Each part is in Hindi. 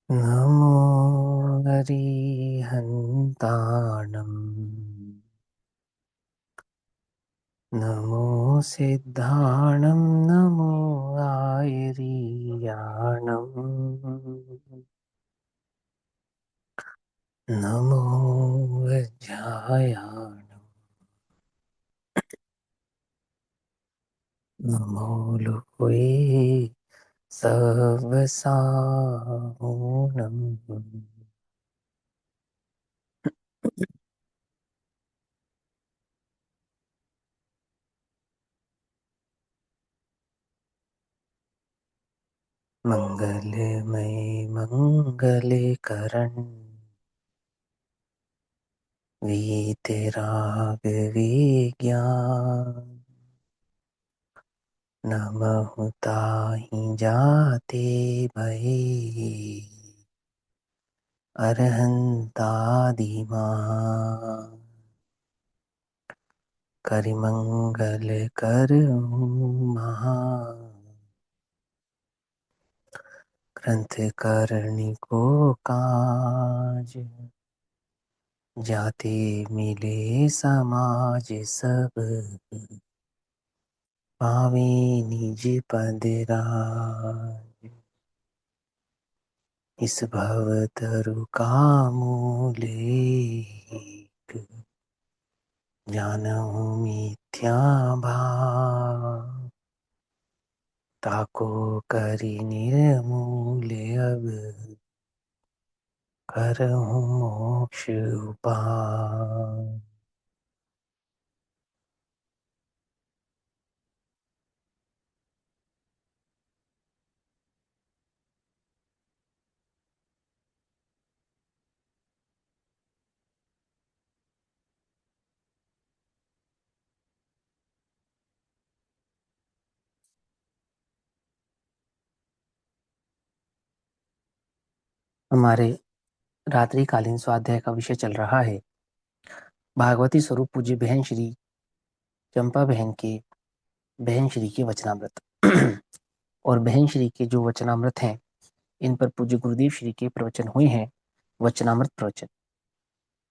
नमो अरिहन्ताणम् नमो सिद्धाणं नमो आयरीयाणम् नमो वज्रायाणम् नमो लोके सवसानम् मंगलमय मंगले करण वीतराग विज्ञान नमः ताहि जाते भये अरहंतादिमा करिमंगल कर महा ग्रंथ करणी को काज जाते मिले समाज सब पावे निज पद राज इस भव तरु का मूले जानहु मिथ्या भाव ताको करि निर्मूल अब करहु मोक्ष उपाय। हमारे रात्रिकालीन स्वाध्याय का विषय चल रहा है भागवती स्वरूप पूज्य बहन श्री चंपा बहन के बहन श्री के वचनामृत। और बहन श्री के जो वचनामृत हैं इन पर पूज्य गुरुदेव श्री के प्रवचन हुए हैं, वचनामृत प्रवचन।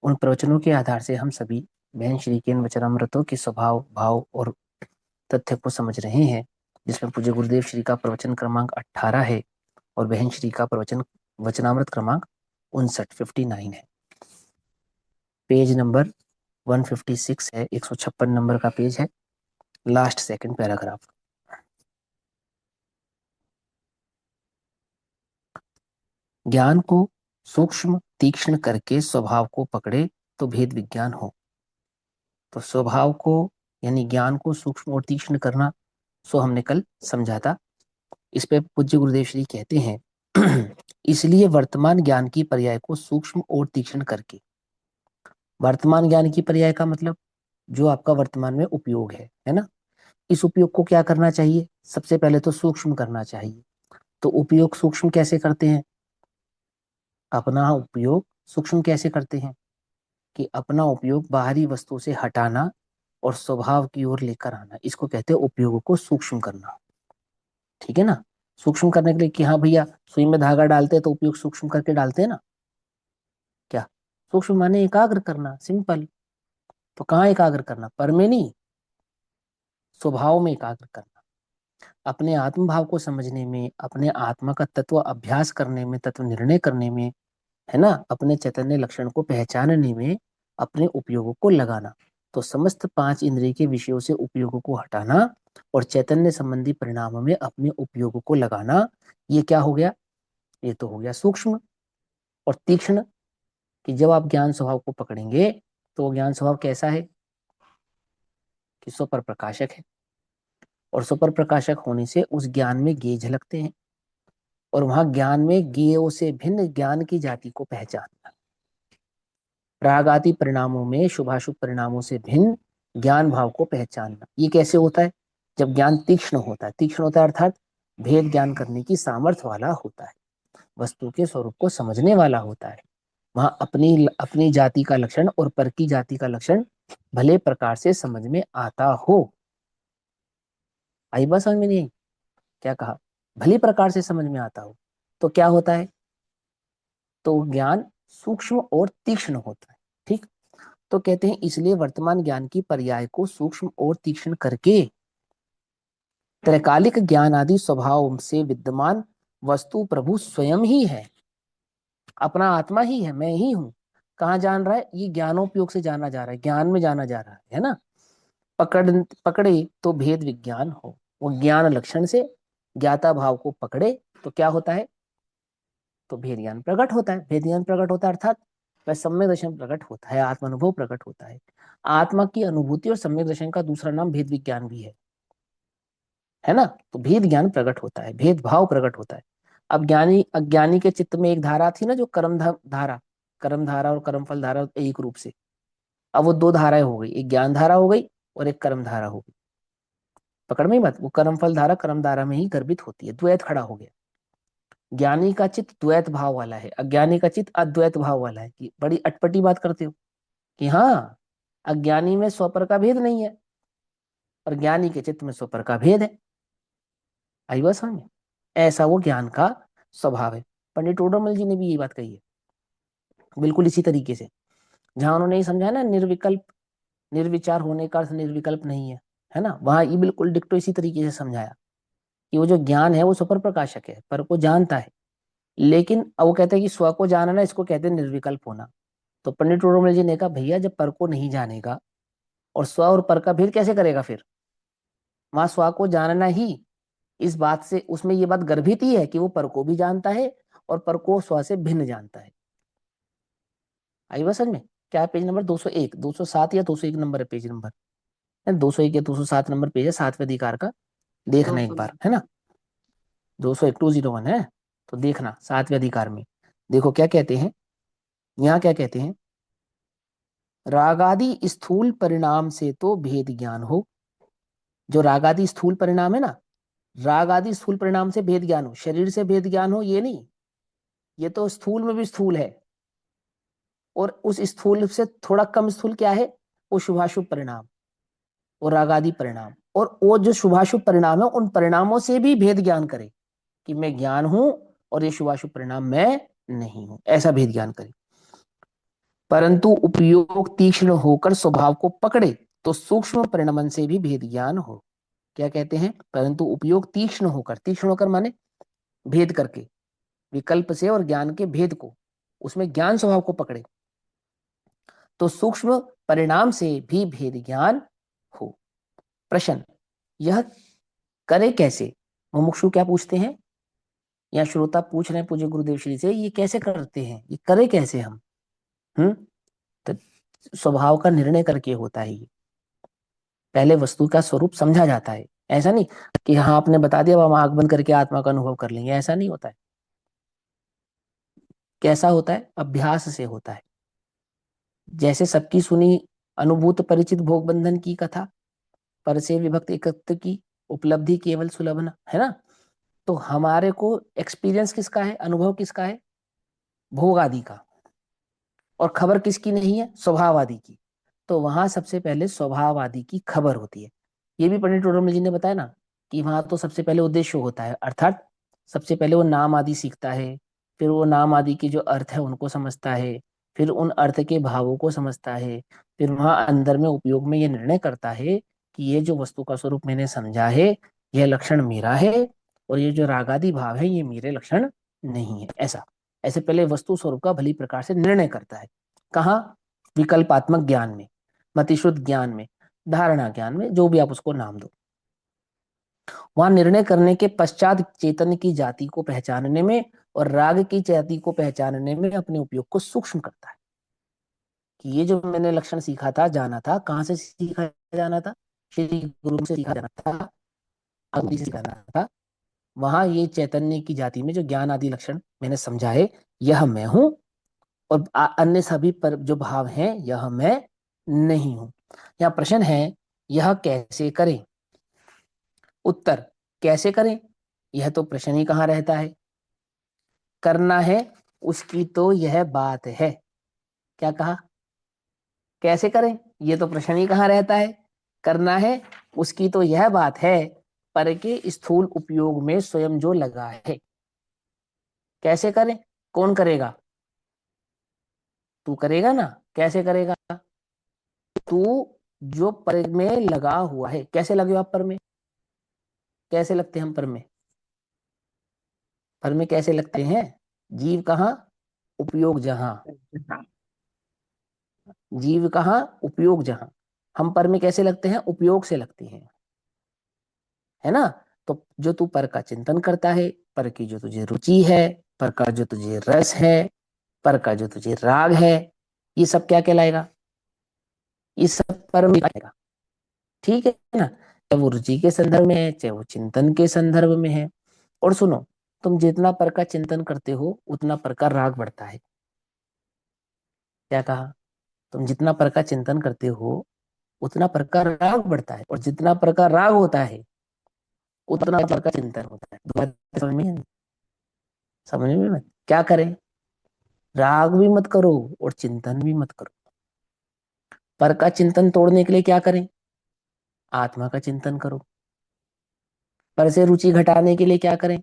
उन प्रवचनों के आधार से हम सभी बहन श्री के इन वचनामृतों के स्वभाव भाव और तथ्य को समझ रहे हैं, जिसमें पूज्य गुरुदेव श्री का प्रवचन क्रमांक 18 है और बहन श्री का प्रवचन वचनामृत क्रमांक 59 है। पेज नंबर 156 है, 156 नंबर का पेज है, लास्ट सेकंड पैराग्राफ। ज्ञान को सूक्ष्म तीक्ष्ण करके स्वभाव को पकड़े तो भेद विज्ञान हो। तो स्वभाव को यानी ज्ञान को सूक्ष्म और तीक्ष्ण करना, सो हमने कल समझा था। इस पे पूज्य गुरुदेव श्री कहते हैं इसलिए वर्तमान ज्ञान की पर्याय को सूक्ष्म और तीक्ष्ण करके, वर्तमान ज्ञान की पर्याय का मतलब जो आपका वर्तमान में उपयोग है ना, इस उपयोग को क्या करना चाहिए, सबसे पहले तो सूक्ष्म करना चाहिए। तो उपयोग सूक्ष्म कैसे करते हैं, अपना उपयोग सूक्ष्म कैसे करते हैं कि अपना उपयोग बाहरी वस्तु से हटाना और स्वभाव की ओर लेकर आना, इसको कहते हैं उपयोग को सूक्ष्म करना। ठीक है ना। सूक्ष्म करने के लिए कि हाँ भैया सुई में धागा डालते हैं तो उपयोग सूक्ष्म करके डालते हैं ना, क्या सूक्ष्म माने एकाग्र करना, सिंपल। तो कहाँ एकाग्र करना, पर में नहीं, स्वभाव में एकाग्र करना, अपने आत्म भाव को समझने में, अपने आत्मा का तत्व अभ्यास करने में, तत्व निर्णय करने में, है ना, अपने चैतन्य लक्षण को पहचानने में, अपने उपयोगों को लगाना। तो समस्त पांच इंद्रिय के विषयों से उपयोगों को हटाना और चैतन्य संबंधी परिणामों में अपने उपयोगों को लगाना, ये क्या हो गया, ये तो हो गया सूक्ष्म। और तीक्ष्ण कि जब आप ज्ञान स्वभाव को पकड़ेंगे तो वो ज्ञान स्वभाव कैसा है कि स्वपर प्रकाशक है, और स्वपर प्रकाशक होने से उस ज्ञान में गेय झलकते हैं, और वहां ज्ञान में गेयों से भिन्न ज्ञान की जाति को पहचानना, रागादि परिणामों में शुभाशुभ परिणामों से भिन्न ज्ञान भाव को पहचानना, ये कैसे होता है, जब ज्ञान तीक्ष्ण होता है। तीक्ष्ण होता है अर्थात भेद ज्ञान करने की सामर्थ्य वाला होता है, वस्तु के स्वरूप को समझने वाला होता है। वहां अपनी अपनी जाति का लक्षण और पर की जाति का लक्षण भले प्रकार से समझ में आता हो। आई बात समझ में नहीं आई, क्या कहा, भली प्रकार से समझ में आता हो। तो क्या होता है, तो ज्ञान सूक्ष्म और तीक्ष्ण होता है। ठीक, तो कहते हैं इसलिए वर्तमान ज्ञान की पर्याय को सूक्ष्म और तीक्ष्ण करके त्रैकालिक ज्ञान आदि स्वभाव से विद्यमान वस्तु प्रभु स्वयं ही है, अपना आत्मा ही है, मैं ही हूं। कहाँ जान रहा है? ये ज्ञानोपयोग से जाना जा रहा है, ज्ञान में जाना जा रहा है ना। पकड़ पकड़े तो भेद विज्ञान हो, वो ज्ञान लक्षण से ज्ञाता भाव को पकड़े तो क्या होता है? तो भेद ज्ञान प्रकट होता है। भेद ज्ञान प्रकट होता है अर्थात वह सम्यक दर्शन प्रकट होता है, आत्मानुभव प्रकट होता है। आत्मा की अनुभूति और सम्यक दर्शन का दूसरा नाम भेद विज्ञान भी है ना। तो भेद ज्ञान प्रकट होता है, भेद भाव प्रकट होता है। अब ज्ञानी अज्ञानी के चित्त में एक धारा थी ना, जो धारा, कर्म धारा और कर्मफल धारा एक रूप से, अब वो दो धाराएं हो गई, एक ज्ञान धारा हो गई और एक कर्म धारा हो गई। पकड़ में ही मत, वो कर्मफल धारा कर्म धारा में ही गर्भित होती है, द्वैत खड़ा हो गया। ज्ञानी का चित्त द्वैत भाव वाला है, अज्ञानी का चित्त अद्वैत भाव वाला है। कि बड़ी अटपटी बात करते हो कि हाँ, अज्ञानी में स्वपर का भेद नहीं है और ज्ञानी के चित्त में स्वपर का भेद है। आई बात समझ में? ऐसा वो ज्ञान का स्वभाव है। पंडित टोडरमल जी ने भी ये बात कही है, बिल्कुल इसी तरीके से। जहां उन्होंने ये समझा ना, निर्विकल्प, निर्विचार होने का अर्थ निर्विकल्प नहीं है ना, वहां ये बिल्कुल डिक्टो इसी तरीके से समझाया कि वो जो ज्ञान है वो स्वपर प्रकाशक है, पर को जानता है। लेकिन अब वो कहते हैं कि स्व को जानना, इसको कहते हैं निर्विकल्प होना। तो पंडित टोडरमल जी ने कहा भैया, जब पर को नहीं जानेगा और स्व और पर का भेद कैसे करेगा फिर? वहां स्व को जानना ही, इस बात से उसमें ये बात गर्भित ही है कि वो पर को भी जानता है और पर को स्व से भिन्न जानता है। आई बात समझ में? क्या है? पेज नंबर 201, 207 या 201 नंबर है, पेज नंबर 201 या 207 नंबर पेज है, सातवें अधिकार का। देखना एक बार, है ना। 201, 201 है, तो देखना सातवें अधिकार में। देखो क्या कहते हैं, यहाँ क्या कहते हैं, रागादि स्थूल परिणाम से तो भेद ज्ञान हो। जो रागादि स्थूल परिणाम है ना, राग आदि स्थूल परिणाम से भेद ज्ञान हो, शरीर से भेद ज्ञान हो ये नहीं। ये तो स्थूल में भी स्थूल है, और उस स्थूल से थोड़ा कम स्थूल क्या है? वो शुभाशुभ परिणाम और रागादि परिणाम। और वो जो शुभाशुभ परिणाम है, उन परिणामों से भी भेद ज्ञान करे कि मैं ज्ञान हूं और ये शुभाशुभ परिणाम मैं नहीं हूं, ऐसा भेद ज्ञान करे। परंतु उपयोग तीक्ष्ण होकर स्वभाव को पकड़े तो सूक्ष्म परिणमन से भी भेद ज्ञान हो। क्या कहते हैं? परंतु उपयोग तीक्ष्ण होकर, तीक्ष्ण होकर माने भेद करके, विकल्प से और ज्ञान के भेद को, उसमें ज्ञान स्वभाव को पकड़े तो सूक्ष्म परिणाम से भी भेद ज्ञान हो। प्रश्न, यह करे कैसे? मुमुक्षु क्या पूछते हैं, या श्रोता पूछ रहे हैं पूज्य गुरुदेव श्री से, ये कैसे करते हैं, ये करे कैसे हम? हम्म, तो स्वभाव का निर्णय करके होता है ये। पहले वस्तु का स्वरूप समझा जाता है, ऐसा नहीं कि हाँ आपने बता दिया, अब हम आंख बंद करके आत्मा का अनुभव कर लेंगे, ऐसा नहीं होता है। कैसा होता है? अभ्यास से होता है। जैसे सबकी सुनी अनुभूत परिचित भोग बंधन की कथा, पर से विभक्त एकत्व की उपलब्धि केवल सुलभना, है ना। तो हमारे को एक्सपीरियंस किसका है, अनुभव किसका है? भोग आदि का। और खबर किसकी नहीं है? स्वभाव आदि की। तो वहां सबसे पहले स्वभाव आदि की खबर होती है। ये भी पंडित टोडरमल जी ने बताया ना, कि वहां तो सबसे पहले उद्देश्य होता है, अर्थात सबसे पहले वो नाम आदि सीखता है, फिर वो नाम आदि के जो अर्थ है उनको समझता है, फिर उन अर्थ के भावों को समझता है, फिर वहां अंदर में उपयोग में ये निर्णय करता है कि ये जो वस्तु का स्वरूप मैंने समझा है, यह लक्षण मेरा है, और ये जो रागादि भाव है ये मेरे लक्षण नहीं है। ऐसा, ऐसे पहले वस्तु स्वरूप का भली प्रकार से निर्णय करता है। कहाँ? विकल्पात्मक ज्ञान में, मतिशुद्ध ज्ञान में, धारणा ज्ञान में, जो भी आप उसको नाम दो। वहां निर्णय करने के पश्चात चैतन्य की जाति को पहचानने में और राग की जाति को पहचानने में अपने उपयोग को सूक्ष्म करता है। कि ये जो मैंने लक्षण सीखा था, जाना था, कहाँ से सीखा जाना था? श्री गुरु से सीखा जाना था, अग्नि से सीखा जाना था। वहां ये चैतन्य की जाति में जो ज्ञान आदि लक्षण मैंने समझाए, यह मैं हूं, और अन्य सभी पर जो भाव हैं यह मैं नहीं हूं। यहाँ प्रश्न है, यह कैसे करें? उत्तर, कैसे करें, यह तो प्रश्न ही कहाँ रहता है। करना है उसकी तो यह बात है। क्या कहा? कैसे करें, ये तो प्रश्न ही कहाँ रहता है। करना है उसकी तो यह बात है, पर के स्थूल उपयोग में स्वयं जो लगा है। कैसे करें? कौन करेगा? तू करेगा ना, कैसे करेगा? तू जो पर में लगा हुआ है, कैसे लगे हो आप पर में? कैसे लगते हैं हम पर में? पर में कैसे लगते हैं? जीव कहाँ, उपयोग जहां। हाँ। जीव कहाँ, उपयोग जहां। हम पर में कैसे लगते हैं? उपयोग से लगते हैं, है ना? तो जो तू पर का चिंतन करता है, पर की जो तुझे रुचि है, पर का जो तुझे रस है, पर का जो तुझे राग है, ये सब क्या कहलाएगा? ये सब पर में आएगा। ठीक है ना? चाहे वो रुचि के संदर्भ में है, चाहे वो चिंतन के संदर्भ में है। और सुनो, तुम जितना पर का चिंतन करते हो उतना पर का राग बढ़ता है। क्या कहा? तुम जितना पर का चिंतन करते हो उतना पर का राग बढ़ता है, और जितना पर का राग होता है उतना पर का चिंतन होता है। तो बात समझ में आई? समझ में मत क्या करें? राग भी मत करो और चिंतन भी मत करो। पर का चिंतन तोड़ने के लिए क्या करें? आत्मा का चिंतन करो। पर से रुचि घटाने के लिए क्या करें?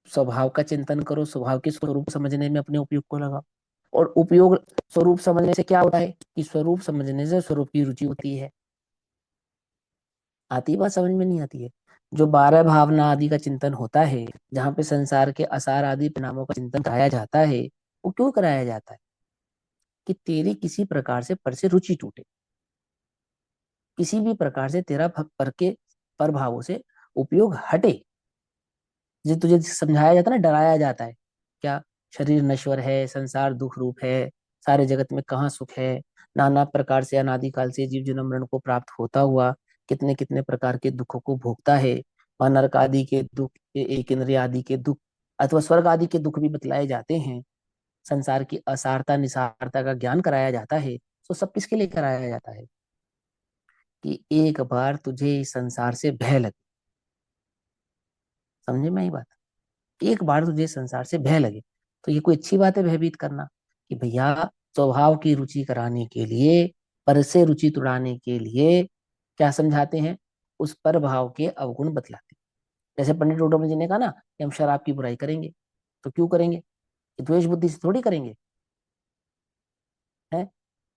स्वभाव का चिंतन करो, स्वभाव के स्वरूप समझने में अपने उपयोग को लगाओ। और उपयोग स्वरूप समझने से क्या होता है कि स्वरूप समझने से स्वरूप की रुचि होती है। आती बात समझ में नहीं आती है? जो 12 भावना आदि का चिंतन होता है, जहाँ पे संसार के असार आदि परिणामों का चिंतन कराया जाता है, वो क्यों कराया जाता है? कि तेरी किसी प्रकार से पर से रुचि टूटे, किसी भी प्रकार से तेरा पर के पर भावों से उपयोग हटे। जो तुझे समझाया जाता है ना, डराया जाता है क्या? शरीर नश्वर है, संसार दुख रूप है, सारे जगत में कहाँ सुख है, नाना प्रकार से अनादिकाल से जीव जन्म मरण को प्राप्त होता हुआ कितने कितने प्रकार के दुखों को भोगता है। वहां नरक आदि के दुख, एक इंद्रिय आदि के दुख, अथवा स्वर्ग आदि के दुख भी बतलाए जाते हैं। संसार की असारता निसारता का ज्ञान कराया जाता है। तो सब किसके लिए कराया जाता है? कि एक बार तुझे इस संसार से भय लगे। समझे में आई बात? एक बार तुझे संसार से भय लगे, तो ये कोई अच्छी बात है भयभीत करना? कि भैया, स्वभाव की रुचि कराने के लिए, पर से रुचि तुड़ाने के लिए क्या समझाते हैं? उस पर भाव के अवगुण बतलाते हैं। जैसे पंडित डोडोम जी ने कहा ना कि हम शराब की बुराई करेंगे, तो क्यों करेंगे? कि द्वेष बुद्धि से थोड़ी करेंगे, है?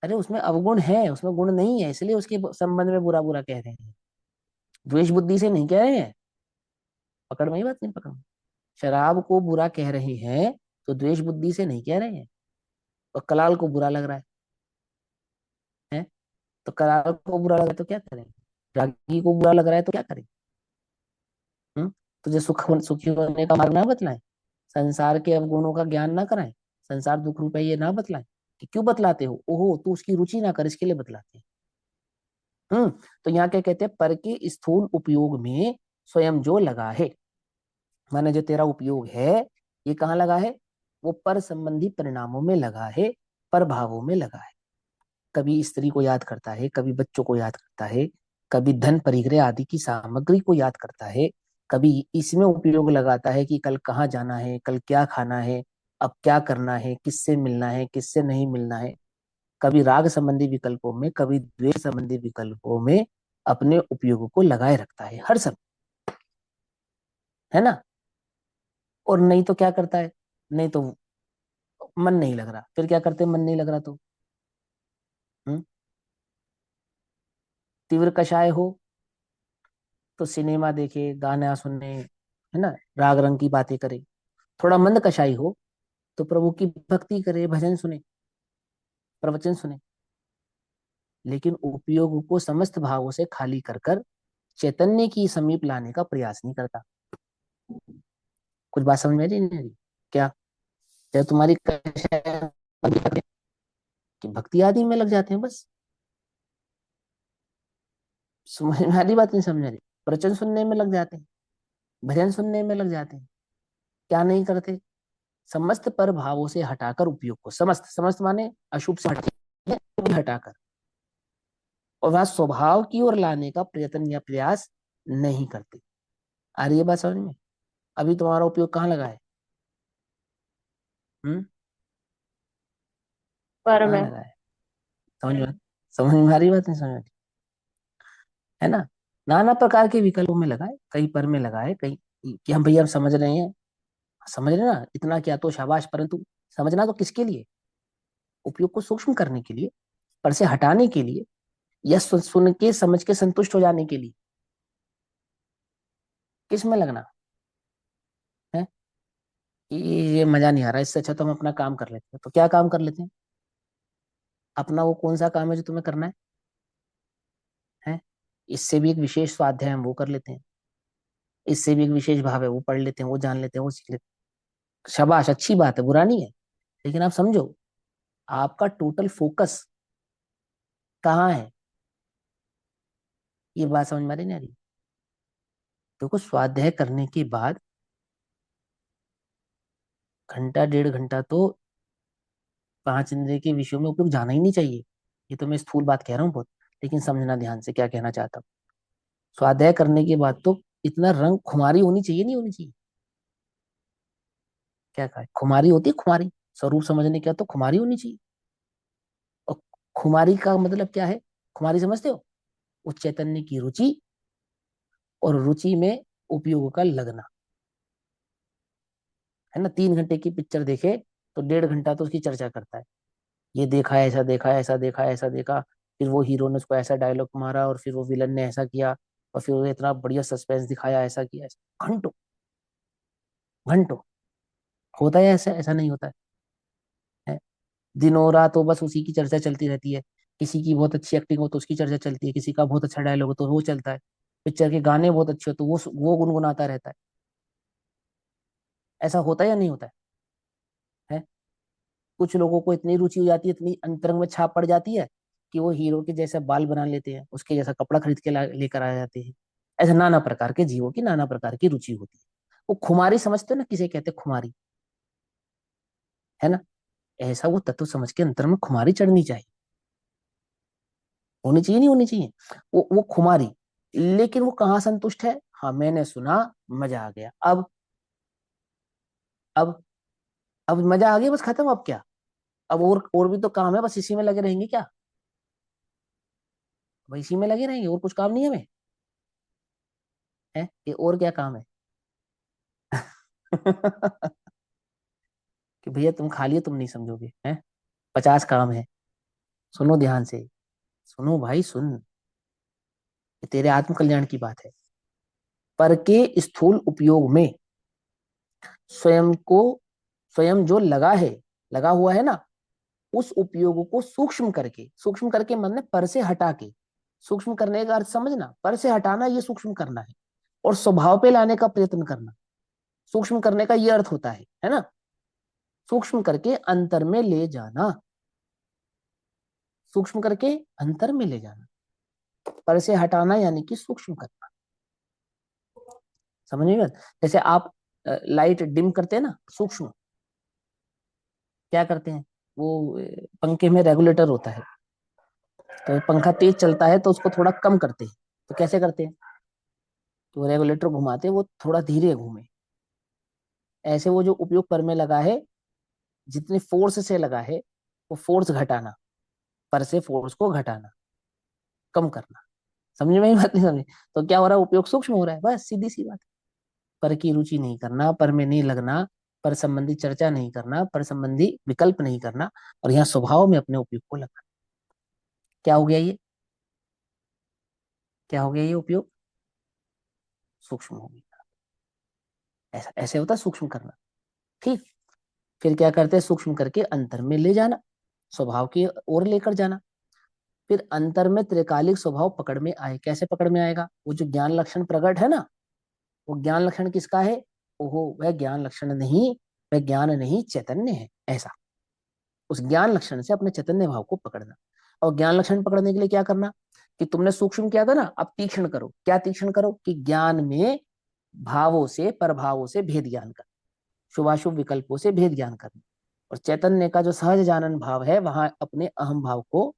अरे उसमें अवगुण है, उसमें गुण नहीं है, इसलिए उसके संबंध में बुरा बुरा कह रहे हैं। द्वेष बुद्धि से नहीं कह रहे हैं। पकड़ में ही बात नहीं? पकड़ में? शराब को बुरा कह रहे हैं तो द्वेष बुद्धि से नहीं कह रहे हैं। और कलाल को बुरा लग रहा है? तो कलाल को बुरा लग रहा है तो क्या करें? रागी को बुरा लग रहा है तो क्या करें? हम्म? तुझे सुखी होने का मार्ग ना बतलाएं, संसार के अवगुणों का ज्ञान ना कराएं, संसार दुख रूप है ये ना बतलाएं। कि क्यों बतलाते हो? ओहो, तू उसकी रुचि ना कर, इसके लिए बतलाते हैं। हम्म। तो यहाँ क्या कहते हैं? पर के स्थूल उपयोग में स्वयं जो लगा है, माने जो तेरा उपयोग है, ये कहाँ लगा है? वो पर संबंधी परिणामों में लगा है, पर भावों में लगा है। कभी स्त्री को याद करता है, कभी बच्चों को याद करता है, कभी धन परिग्रह आदि की सामग्री को याद करता है, कभी इसमें उपयोग लगाता है कि कल कहाँ जाना है, कल क्या खाना है, अब क्या करना है, किससे मिलना है, किससे नहीं मिलना है। कभी राग संबंधी विकल्पों में, कभी द्वेष संबंधी विकल्पों में अपने उपयोग को लगाए रखता है हर समय, है ना? और नहीं तो क्या करता है? नहीं तो मन नहीं लग रहा, फिर क्या करते हैं? मन नहीं लग रहा तो हम्म तीव्र कषाय हो तो सिनेमा देखे, गाना सुने, है ना, राग रंग की बातें करे। थोड़ा मंद कषाई हो तो प्रभु की भक्ति करे, भजन सुने, प्रवचन सुने। लेकिन उपयोग को समस्त भावों से खाली कर कर चैतन्य की समीप लाने का प्रयास नहीं करता। कुछ बात समझ में आ रही नहीं आ रही? क्या? जब तुम्हारी कषाय कि भक्ति आदि में लग जाते हैं बस। समझ में आ रही बात? नहीं समझ आ रही? प्रवचन सुनने में लग जाते हैं, भजन सुनने में लग जाते हैं। क्या नहीं करते? समस्त पर भावों से हटाकर उपयोग को, समस्त समस्त माने अशुभ से हटाकर, और वहां स्वभाव की ओर लाने का प्रयत्न या प्रयास नहीं करते। आ रही है बात समझ में? अभी तुम्हारा उपयोग कहाँ लगा है? हम्म? पर कहाँ में। लगा है? समझ में? समझ में आ रही बात? नहीं समझ में आ रही? है ना? नाना प्रकार के विकल्पों में लगाए, कहीं पर में लगाए, कहीं कि हम भैया हम समझ रहे हैं, समझ रहे हैं ना, इतना क्या तो शाबाश, परंतु समझना तो किसके लिए? उपयोग को सूक्ष्म करने के लिए, पर से हटाने के लिए, या सुन के समझ के संतुष्ट हो जाने के लिए? किस में लगना है कि ये मजा नहीं आ रहा, इससे अच्छा तो हम अपना काम कर लेते हैं? तो क्या काम कर लेते हैं? अपना वो कौन सा काम है जो तुम्हें करना है? इससे भी एक विशेष स्वाध्याय हम वो कर लेते हैं, इससे भी एक विशेष भाव है वो पढ़ लेते हैं, वो जान लेते हैं, वो सीख लेते हैं। शाबाश, अच्छी बात है, बुरा नहीं है। लेकिन आप समझो, आपका टोटल फोकस कहाँ है? ये बात समझ में आ रही नहीं आ रही? देखो, स्वाध्याय करने के बाद घंटा 1.5 घंटा तो 5 इंद्रिय के विषयों में उपयोग जाना ही नहीं चाहिए। ये तो मैं स्थूल बात कह रहा हूँ बहुत, लेकिन समझना ध्यान से क्या कहना चाहता हूँ। स्वाध्याय करने के बाद तो इतना रंग खुमारी होनी चाहिए, नहीं होनी चाहिए? क्या कहा, खुमारी होती है, खुमारी। स्वरूप समझने क्या तो खुमारी होनी चाहिए। और खुमारी का मतलब क्या है? खुमारी समझते हो? उस चैतन्य की रुचि, और रुचि में उपयोग का लगना, है ना? 3 घंटे की पिक्चर देखे तो 1.5 घंटा तो उसकी चर्चा करता है। ये देखा, ऐसा देखा, ऐसा देखा, ऐसा देखा, फिर वो हीरो ने उसको ऐसा डायलॉग मारा, और फिर वो विलन ने ऐसा किया, और फिर वो इतना बढ़िया सस्पेंस दिखाया, ऐसा किया, ऐसा, घंटों घंटों। होता है ऐसा? ऐसा नहीं होता है? दिनों रातों बस उसी की चर्चा चलती रहती है। किसी की बहुत अच्छी एक्टिंग हो तो उसकी चर्चा चलती है, किसी का बहुत अच्छा डायलॉग हो तो वो चलता है, पिक्चर के गाने बहुत अच्छे हो तो वो गुनगुनाता रहता है। ऐसा होता है या नहीं होता है? कुछ लोगों को इतनी रुचि हो जाती है, इतनी अंतरंग में छाप पड़ जाती है कि वो हीरो के जैसे बाल बना लेते हैं, उसके जैसा कपड़ा खरीद के लेकर आ जाते हैं। ऐसे नाना प्रकार के जीवों की नाना प्रकार की रुचि होती है। वो खुमारी समझते हो ना, किसे कहते हैं खुमारी, है ना? ऐसा वो तत्व समझ के अंतर में खुमारी चढ़नी चाहिए, होनी चाहिए, नहीं होनी चाहिए? वो खुमारी। लेकिन वो कहाँ संतुष्ट है? हाँ, मैंने सुना, मजा आ गया। अब अब मजा आ गया, बस खत्म, अब क्या? अब और भी तो काम है, बस इसी में लगे रहेंगे क्या? भाई इसी में लगे रहेंगे, और कुछ काम नहीं है हमें? है ये और क्या काम है? कि भैया तुम खा लिए, तुम नहीं समझोगे हैं? 50 काम है। सुनो ध्यान से, सुनो भाई सुन, ये तेरे आत्म कल्याण की बात है। पर के स्थूल उपयोग में स्वयं को, स्वयं जो लगा है, लगा हुआ है ना, उस उपयोग को सूक्ष्म करके, सूक्ष्म करके मतलब पर से हटा के, सूक्ष्म करने का अर्थ समझना, पर से हटाना ये सूक्ष्म करना है, और स्वभाव पे लाने का प्रयत्न करना, सूक्ष्म करने का ये अर्थ होता है ना? सूक्ष्म करके अंतर में ले जाना, सूक्ष्म करके अंतर में ले जाना, पर से हटाना यानी कि सूक्ष्म करना। समझ में बात? जैसे आप लाइट डिम करते हैं ना, सूक्ष्म, क्या करते हैं? वो पंखे में रेगुलेटर होता है, तो पंखा तेज चलता है तो उसको थोड़ा कम करते हैं। तो कैसे करते हैं? तो रेगुलेटर घुमाते हैं, वो थोड़ा धीरे घूमे। ऐसे वो जो उपयोग पर में लगा है, जितने फोर्स से लगा है, वो फोर्स घटाना, पर से फोर्स को घटाना, कम करना। समझ में ही बात नहीं समझे? तो क्या हो रहा है? उपयोग सूक्ष्म हो रहा है, बस सीधी सी बात। पर की रुचि नहीं करना, पर में नहीं लगना, पर संबंधी चर्चा नहीं करना, पर संबंधी विकल्प नहीं करना, और यहाँ स्वभाव में अपने उपयोग को लगना। क्या हो गया ये? क्या हो गया ये उपयोग? सूक्ष्म हो गया। ऐसा ऐसे होता है सूक्ष्म करना। ठीक। फिर क्या करते हैं? सूक्ष्म करके अंतर में ले जाना, स्वभाव की ओर लेकर जाना। फिर अंतर में त्रिकालिक स्वभाव पकड़ में आए। कैसे पकड़ में आएगा? वो जो ज्ञान लक्षण प्रकट है ना, वो ज्ञान लक्षण किसका है? ओहो, वह ज्ञान लक्षण नहीं, वह ज्ञान नहीं, चैतन्य है, ऐसा। उस ज्ञान लक्षण से अपने चैतन्य भाव को पकड़ना। और ज्ञान लक्षण पकड़ने के लिए क्या करना? कि तुमने सूक्ष्म किया था ना, अब तीक्ष्ण करो। क्या तीक्ष्ण करो? कि ज्ञान में भावों से, परभावों से भेद ज्ञान कर, शुभाशुभ विकल्पों से भेद ज्ञान करना, और चैतन्य का जो सहज जानन भाव है, वहां अपने अहम भाव को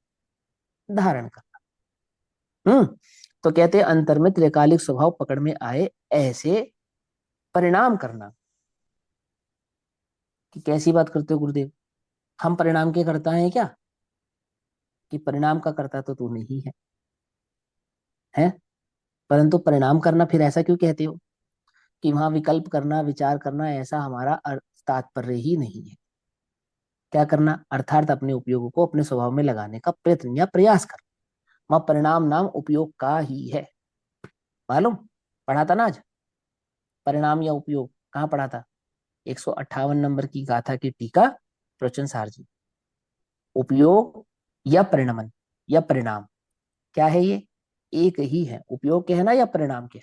धारण करना। तो कहते हैं अंतर में त्रिकालिक स्वभाव पकड़ में आए, ऐसे परिणाम करना। कि कैसी बात करते हो गुरुदेव? हम परिणाम के करता है क्या? कि परिणाम का करता तो तू नहीं है? परंतु परिणाम करना फिर ऐसा क्यों कहते हो? कि वहां विकल्प करना, विचार करना, ऐसा हमारा तात्पर्य ही नहीं है। क्या करना, अर्थात अपने उपयोग को अपने स्वभाव में लगाने का प्रयत्न या प्रयास कर। वह परिणाम नाम उपयोग का ही है। मालूम, पढ़ा था ना आज, परिणाम या उपयोग कहाँ पढ़ा था? 158 नंबर की गाथा की टीका प्रवचन सार जी। उपयोग या परिणमन या परिणाम क्या है ये? एक ही है। उपयोग के है ना या परिणाम के,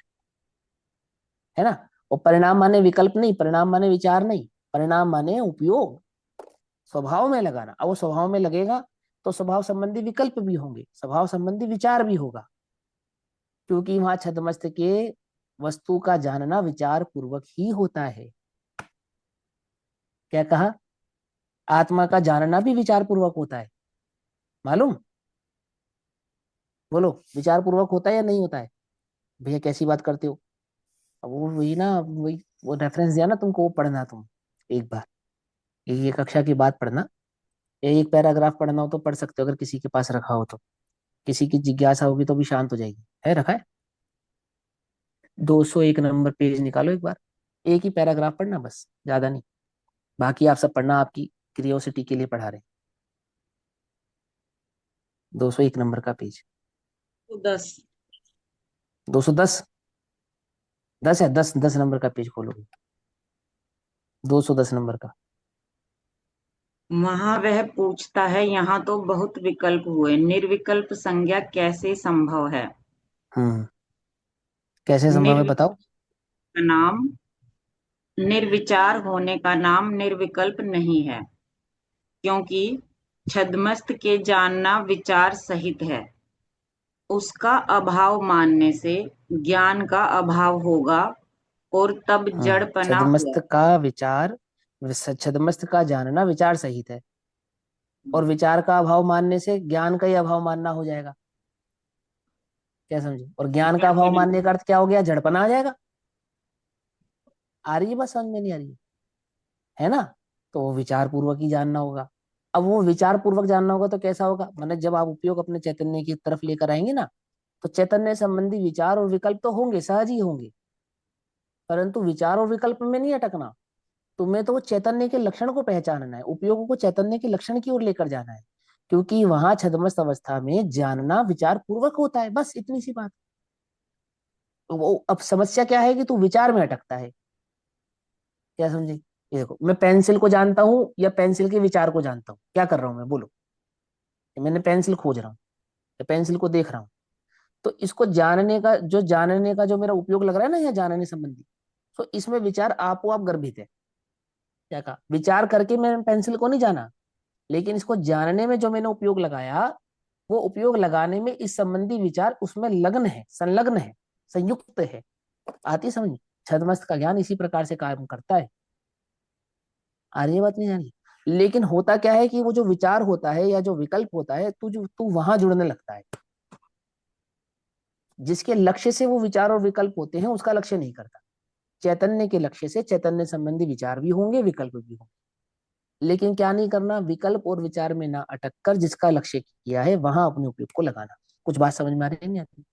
है ना? और परिणाम माने विकल्प नहीं, परिणाम माने विचार नहीं, परिणाम माने उपयोग, स्वभाव में लगाना। अब वो स्वभाव में लगेगा तो स्वभाव संबंधी विकल्प भी होंगे, स्वभाव संबंधी विचार भी होगा, क्योंकि वहां छदमस्त के वस्तु का जानना विचार पूर्वक ही होता है। क्या कहा? आत्मा का जानना भी विचार पूर्वक होता है। मालूम? बोलो, विचार पूर्वक होता है या नहीं होता है? भैया कैसी बात करते हो? अब वो वही ना, वही वो रेफरेंस दिया ना तुमको, वो पढ़ना तुम एक बार, ये कक्षा की बात पढ़ना। एक पैराग्राफ पढ़ना हो तो पढ़ सकते हो, अगर किसी के पास रखा हो तो। किसी की जिज्ञासा होगी तो भी शांत हो जाएगी। है रखा है? 201 नंबर पेज निकालो एक बार, एक ही पैराग्राफ पढ़ना बस, ज्यादा नहीं। बाकी आप सब पढ़ना, आपकी क्रियोसिटी के लिए पढ़ा रहे हैं। 201 नंबर का पेज। तो 10। 210? 10 है, 10 नंबर का पेज खोलोगे, 210 नंबर का। वहां वह पूछता है, यहाँ तो बहुत विकल्प हुए, निर्विकल्प संज्ञा कैसे संभव है? हम्म, कैसे संभव है निर्विकल्प बताओ? का नाम, निर्विचार होने का नाम निर्विकल्प नहीं है, क्योंकि छद्मस्त के जानना विचार सहित है। उसका अभाव मानने से ज्ञान का अभाव होगा और तब जड़पना हुआ। छद्मस्त का विचार, छद्मस्त का जानना विचार सहित है, और विचार का अभाव मानने से ज्ञान का ही अभाव मानना हो जाएगा। क्या समझे? और ज्ञान का अभाव जड़पना। मानने का अर्थ क्या हो गया? झड़पना आ जाएगा। आ रही है बात समझ में? नहीं आ रही है ना? तो वो विचार पूर्वक ही जानना होगा। अब वो विचार पूर्वक जानना होगा तो कैसा होगा? मतलब जब आप उपयोग अपने चैतन्य की तरफ लेकर आएंगे ना, तो चैतन्य संबंधी विचार और विकल्प तो होंगे, सहज ही होंगे, परंतु विचार और विकल्प में नहीं अटकना। तुम्हें तो वो चैतन्य के लक्षण को पहचानना है, उपयोग को चैतन्य के लक्षण की ओर लेकर जाना है, क्योंकि वहां छद्मस्त अवस्था में जानना विचार पूर्वक होता है। बस इतनी सी बात। तो वो अब समस्या क्या है कि तू विचार में अटकता है। क्या समझे? ये देखो, मैं पेंसिल को जानता हूँ या पेंसिल के विचार को जानता हूँ? क्या कर रहा हूँ मैं, बोलो? मैंने पेंसिल खोज रहा हूँ या पेंसिल को देख रहा हूँ, तो इसको जानने का जो मेरा उपयोग लग रहा है ना, या जानने संबंधी, तो इसमें विचार आपो आप गर्भित है। क्या कहा? विचार करके मैंने पेंसिल को नहीं जाना, लेकिन इसको जानने में जो मैंने उपयोग लगाया, वो उपयोग लगाने में इस संबंधी विचार उसमें लग्न है, संलग्न है, संयुक्त है। आती समझ? छदमस्त का ज्ञान इसी प्रकार से काम करता है। आ रही है बात? नहीं आ रही? लेकिन होता क्या है कि वो जो विचार होता है या जो विकल्प होता है, तू वहां जुड़ने लगता है। जिसके लक्ष्य से वो विचार और विकल्प होते हैं उसका लक्ष्य नहीं करता। चैतन्य के लक्ष्य से चैतन्य संबंधी विचार भी होंगे, विकल्प भी होंगे, लेकिन क्या नहीं करना? विकल्प और विचार में ना अटक कर जिसका लक्ष्य किया है वहां अपने उपयोग को लगाना। कुछ बात समझ में आ रही है? नहीं आती?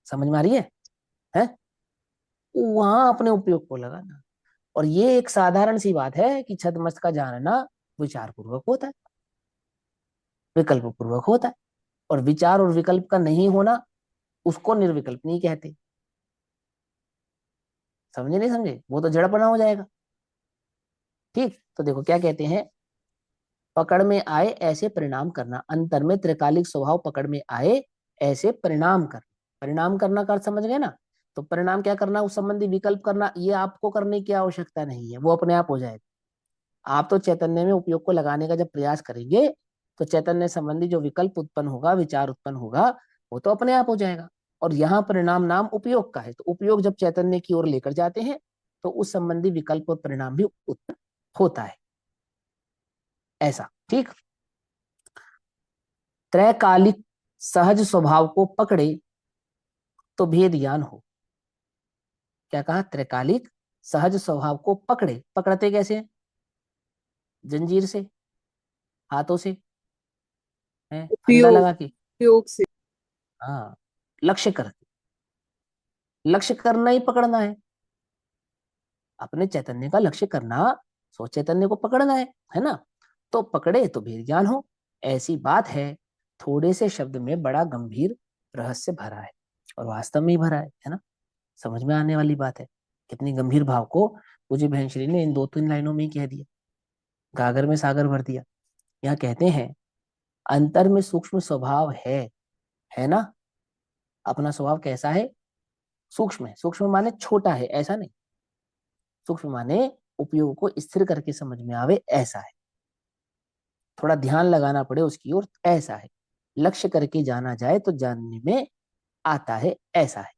समझ में आ रही है? वहां अपने उपयोग को लगाना। और ये एक साधारण सी बात है कि छद्मस्त का जानना विचार पूर्वक होता है, विकल्प पूर्वक होता है, और विचार और विकल्प का नहीं होना उसको निर्विकल्प नहीं कहते। समझे नहीं समझे? वो तो जड़पना हो जाएगा। ठीक, तो देखो क्या कहते हैं, पकड़ में आए ऐसे परिणाम करना, अंतर में त्रिकालिक स्वभाव पकड़ में आए ऐसे परिणाम करना। परिणाम करना का अर्थ समझ गए ना? तो परिणाम क्या करना? उस संबंधी विकल्प करना, ये आपको करने की आवश्यकता नहीं है, वो अपने आप हो जाएगा। आप तो चैतन्य में उपयोग को लगाने का जब प्रयास करेंगे, तो चैतन्य संबंधी जो विकल्प उत्पन्न होगा, विचार उत्पन्न होगा, वो तो अपने आप हो जाएगा। और यहाँ परिणाम नाम उपयोग का है, तो उपयोग जब चैतन्य की ओर लेकर जाते हैं तो उस संबंधी विकल्प और परिणाम भी उत्पन्न होता है। ऐसा, ठीक। त्रैकालिक सहज स्वभाव को पकड़े तो भेद ज्ञान हो। क्या कहा? त्रैकालिक सहज स्वभाव को पकड़े। पकड़ते कैसे हैं? जंजीर से, हाथों से, है फंदा उपयोग लगा के? उपयोग से। हाँ, लक्ष्य करके, लक्ष्य करना ही पकड़ना है। अपने चैतन्य का लक्ष्य करना सो चैतन्य को पकड़ना है ना। तो पकड़े तो भेद ज्ञान हो, ऐसी बात है। थोड़े से शब्द में बड़ा गंभीर रहस्य भरा है, और वास्तव में ही भरा है ना। समझ में आने वाली बात है। कितनी गंभीर भाव को पूज्य बहनश्री ने इन दो तीन लाइनों में ही कह दिया, गागर में सागर भर दिया। यहाँ कहते हैं अंतर में सूक्ष्म स्वभाव है ना। अपना स्वभाव कैसा है, सूक्ष्म है। सूक्ष्म माने छोटा है ऐसा नहीं, सूक्ष्म माने उपयोग को स्थिर करके समझ में आवे ऐसा है, थोड़ा ध्यान लगाना पड़े उसकी ओर ऐसा है, लक्ष्य करके जाना जाए तो जानने में आता है ऐसा है।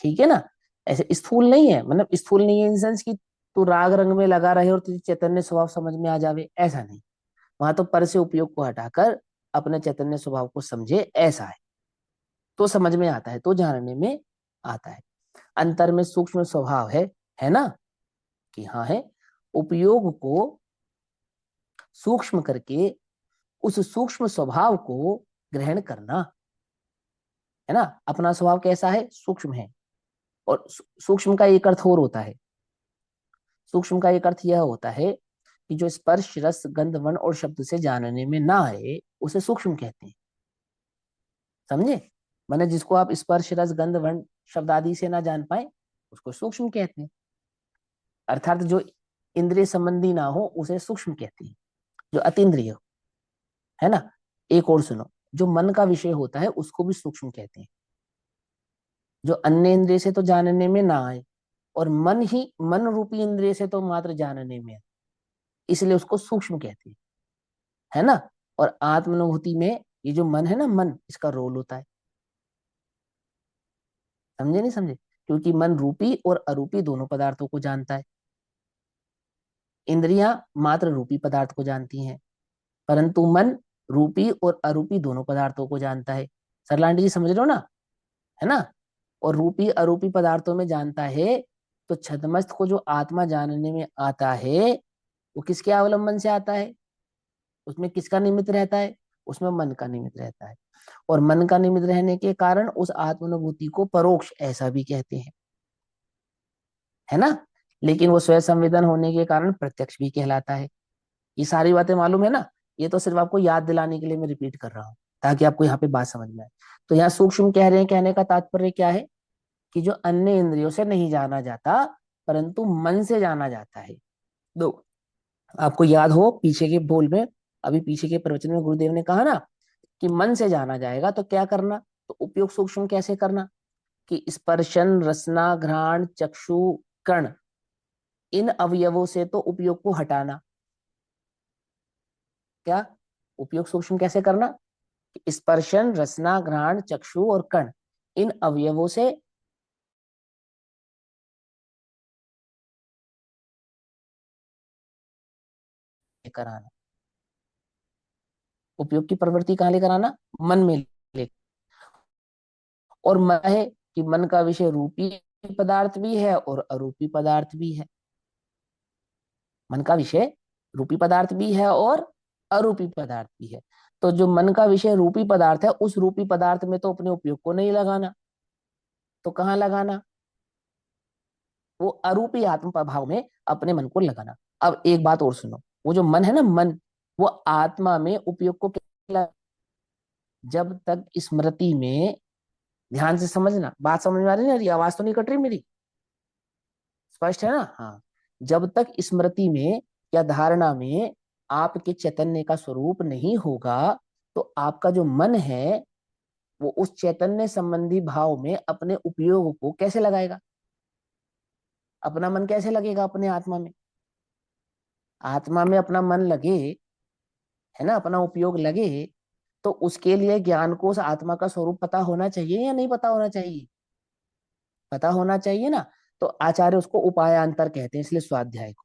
ठीक है ना। ऐसे स्थूल नहीं है, मतलब स्थूल नहीं है इन सेंस की तू राग रंग में लगा रहे और तुझे चैतन्य स्वभाव समझ में आ जावे, ऐसा नहीं। वहां तो पर से उपयोग को हटाकर अपने चैतन्य स्वभाव को समझे ऐसा है, तो समझ में आता है, तो जानने में आता है। अंतर में सूक्ष्म स्वभाव है ना, कि हाँ है। उपयोग को सूक्ष्म करके उस सूक्ष्म स्वभाव को ग्रहण करना, है ना। अपना स्वभाव कैसा है, सूक्ष्म है। और सूक्ष्म का एक अर्थ और होता है, सूक्ष्म का एक अर्थ यह होता है कि जो स्पर्श रस गंध वर्ण और शब्द से जानने में ना आए उसे सूक्ष्म कहते हैं। समझे। माने जिसको आप स्पर्श रस गंध वर्ण शब्द आदि से ना जान पाए उसको सूक्ष्म कहते हैं। अर्थात जो इंद्रिय संबंधी ना हो उसे सूक्ष्म कहते हैं, जो अतीन्द्रिय हो, है ना। एक और सुनो, जो मन का विषय होता है उसको भी सूक्ष्म कहते हैं, जो अन्य इंद्रिय से तो जानने में ना आए, और मन ही मन रूपी इंद्रिय से तो मात्र जानने में है, इसलिए उसको सूक्ष्म कहते हैं, है ना। और आत्मानुभूति में ये जो मन है ना, मन इसका रोल होता है। समझे नहीं समझे, क्योंकि मन रूपी और अरूपी दोनों पदार्थों को जानता है। इंद्रियां मात्र रूपी पदार्थ को जानती हैं, परंतु मन रूपी और अरूपी दोनों पदार्थों को जानता है। सरलांडी जी समझ रहे हो ना, है ना। और रूपी अरूपी पदार्थों में जानता है, तो छदमस्त को जो आत्मा जानने में आता है वो किसके अवलंबन से आता है, उसमें किसका निमित्त रहता है, उसमें मन का निमित्त रहता है। और मन का निमित्त रहने के कारण उस आत्मानुभूति को परोक्ष ऐसा भी कहते हैं, है ना। लेकिन वो स्वयं संवेदन होने के कारण प्रत्यक्ष भी कहलाता है। ये सारी बातें मालूम है ना, ये तो सिर्फ आपको याद दिलाने के लिए मैं रिपीट कर रहा हूँ ताकि आपको यहाँ पे बात समझ में आए। तो यहाँ सूक्ष्म कह रहे हैं, कहने का तात्पर्य क्या है कि जो अन्य इंद्रियों से नहीं जाना जाता परंतु मन से जाना जाता है। दो, आपको याद हो पीछे के बोल में, अभी पीछे के प्रवचन में गुरुदेव ने कहा ना कि मन से जाना जाएगा तो क्या करना, तो उपयोग सूक्ष्म कैसे करना, कि स्पर्शन रसना घ्राण चक्षु कर्ण, इन अवयवों से तो उपयोग को हटाना। क्या, उपयोग सूक्ष्म कैसे करना, कि स्पर्शन रसना घ्राण चक्षु और कर्ण, इन अवयवों से लेकर आना। उपयोग की प्रवृत्ति कहाँ लेकर आना, मन में लेकर। और मन है कि मन का विषय रूपी पदार्थ भी है और अरूपी पदार्थ भी है। मन का विषय रूपी पदार्थ भी है और अरूपी पदार्थ भी है। तो जो मन का विषय रूपी पदार्थ है उस रूपी पदार्थ में तो अपने उपयोग को नहीं लगाना, तो कहाँ लगाना, वो अरूपी आत्म भाव में अपने मन को लगाना। अब एक बात और सुनो, वो जो मन है ना, मन वो आत्मा में उपयोग को जब तक स्मृति में, ध्यान से समझना, बात समझ में आ रही है ना, आवाज तो नहीं कट रही मेरी, स्पष्ट है ना। हाँ, जब तक स्मृति में या धारणा में आपके चैतन्य का स्वरूप नहीं होगा तो आपका जो मन है वो उस चैतन्य संबंधी भाव में अपने उपयोग को कैसे लगाएगा, अपना मन कैसे लगेगा अपने आत्मा में, आत्मा में अपना मन लगे, है ना, अपना उपयोग लगे, तो उसके लिए ज्ञान को उस आत्मा का स्वरूप पता होना चाहिए या नहीं पता होना चाहिए, पता होना चाहिए ना। तो आचार्य उसको उपायांतर कहते हैं, इसलिए स्वाध्याय को,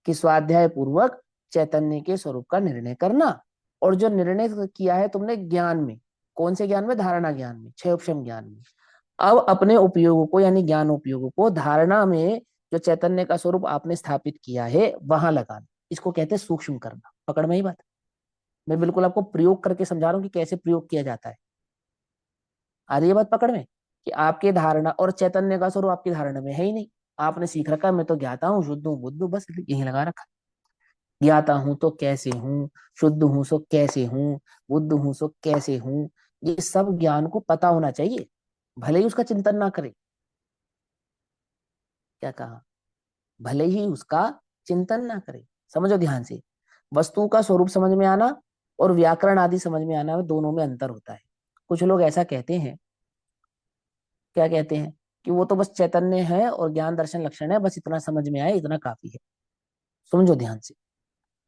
कि स्वाध्याय पूर्वक चैतन्य के स्वरूप का निर्णय करना। और जो निर्णय किया है तुमने ज्ञान में, कौन से ज्ञान में, धारणा ज्ञान में, छह उपशम ज्ञान में, अब अपने उपयोगों को यानी ज्ञान उपयोगों को धारणा में जो चैतन्य का स्वरूप आपने स्थापित किया है वहां लगाना, इसको कहते हैं सूक्ष्म करना। पकड़ में ही बात, मैं बिल्कुल आपको प्रयोग करके समझा रहा हूँ कि कैसे प्रयोग किया जाता है। आ रही है बात पकड़ में, कि आपके धारणा और चैतन्य का स्वरूप आपकी धारणा में है ही नहीं, आपने सीख रखा है मैं तो ज्ञाता हूँ, शुद्ध हूँ, बुद्ध हूँ, बस यही लगा रखा। ज्ञाता हूं तो कैसे हूँ, शुद्ध हूं सो कैसे हूँ, बुद्ध हूं सो कैसे हूँ, ये सब ज्ञान को पता होना चाहिए, भले ही उसका चिंतन ना करे। क्या कहा? भले ही उसका चिंतन ना करे। समझो ध्यान से, वस्तु का स्वरूप समझ में आना और व्याकरण आदि समझ में आना में दोनों में अंतर होता है। कुछ लोग ऐसा कहते हैं, क्या कहते हैं, कि वो तो बस चैतन्य है और ज्ञान दर्शन लक्षण है, बस इतना समझ में आए इतना काफी है। समझो ध्यान से,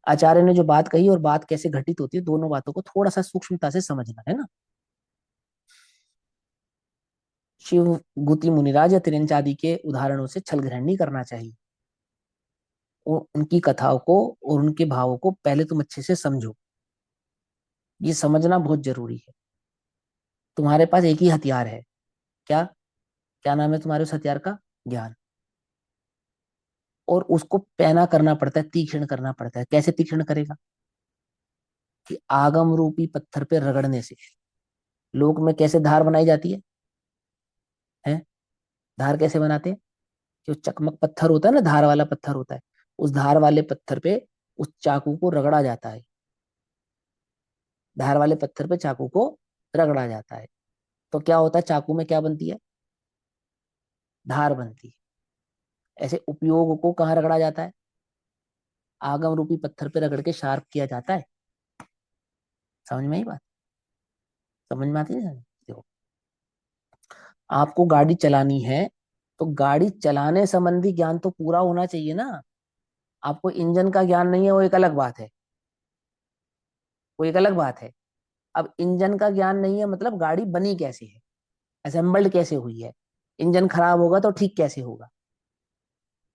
आचार्य ने जो बात कही और बात कैसे घटित होती है, दोनों बातों को थोड़ा सा सूक्ष्मता से समझना है ना। शिव गुति मुनिराज या तिरंच आदि के उदाहरणों से छल ग्रहण नहीं करना चाहिए। उनकी कथाओं को और उनके भावों को पहले तुम अच्छे से समझो, ये समझना बहुत जरूरी है। तुम्हारे पास एक ही हथियार है, क्या? क्या नाम है तुम्हारे उस हथियार का? ज्ञान। और उसको पैना करना पड़ता है, तीक्ष्ण करना पड़ता है। कैसे तीक्ष्ण करेगा? कि आगम रूपी पत्थर पे रगड़ने से। लोक में कैसे धार बनाई जाती है? धार कैसे बनाते हैं? जो चकमक पत्थर होता है ना, धार वाला पत्थर होता है, उस धार वाले पत्थर पे उस चाकू को रगड़ा जाता है। धार वाले पत्थर पे चाकू को रगड़ा जाता है, तो क्या होता है, चाकू में क्या बनती है? धार बनती है। ऐसे उपयोग को कहाँ रगड़ा जाता है? आगम रूपी पत्थर पे रगड़ के शार्प किया जाता है। समझ में आई बात? समझ में आती है? देखो, आपको गाड़ी चलानी है तो गाड़ी चलाने संबंधी ज्ञान तो पूरा होना चाहिए ना। आपको इंजन का ज्ञान नहीं है, वो एक अलग बात है, वो एक अलग बात है। अब इंजन का ज्ञान नहीं है मतलब गाड़ी बनी कैसे है, असेंबल्ड कैसे हुई है, इंजन खराब होगा तो ठीक कैसे होगा।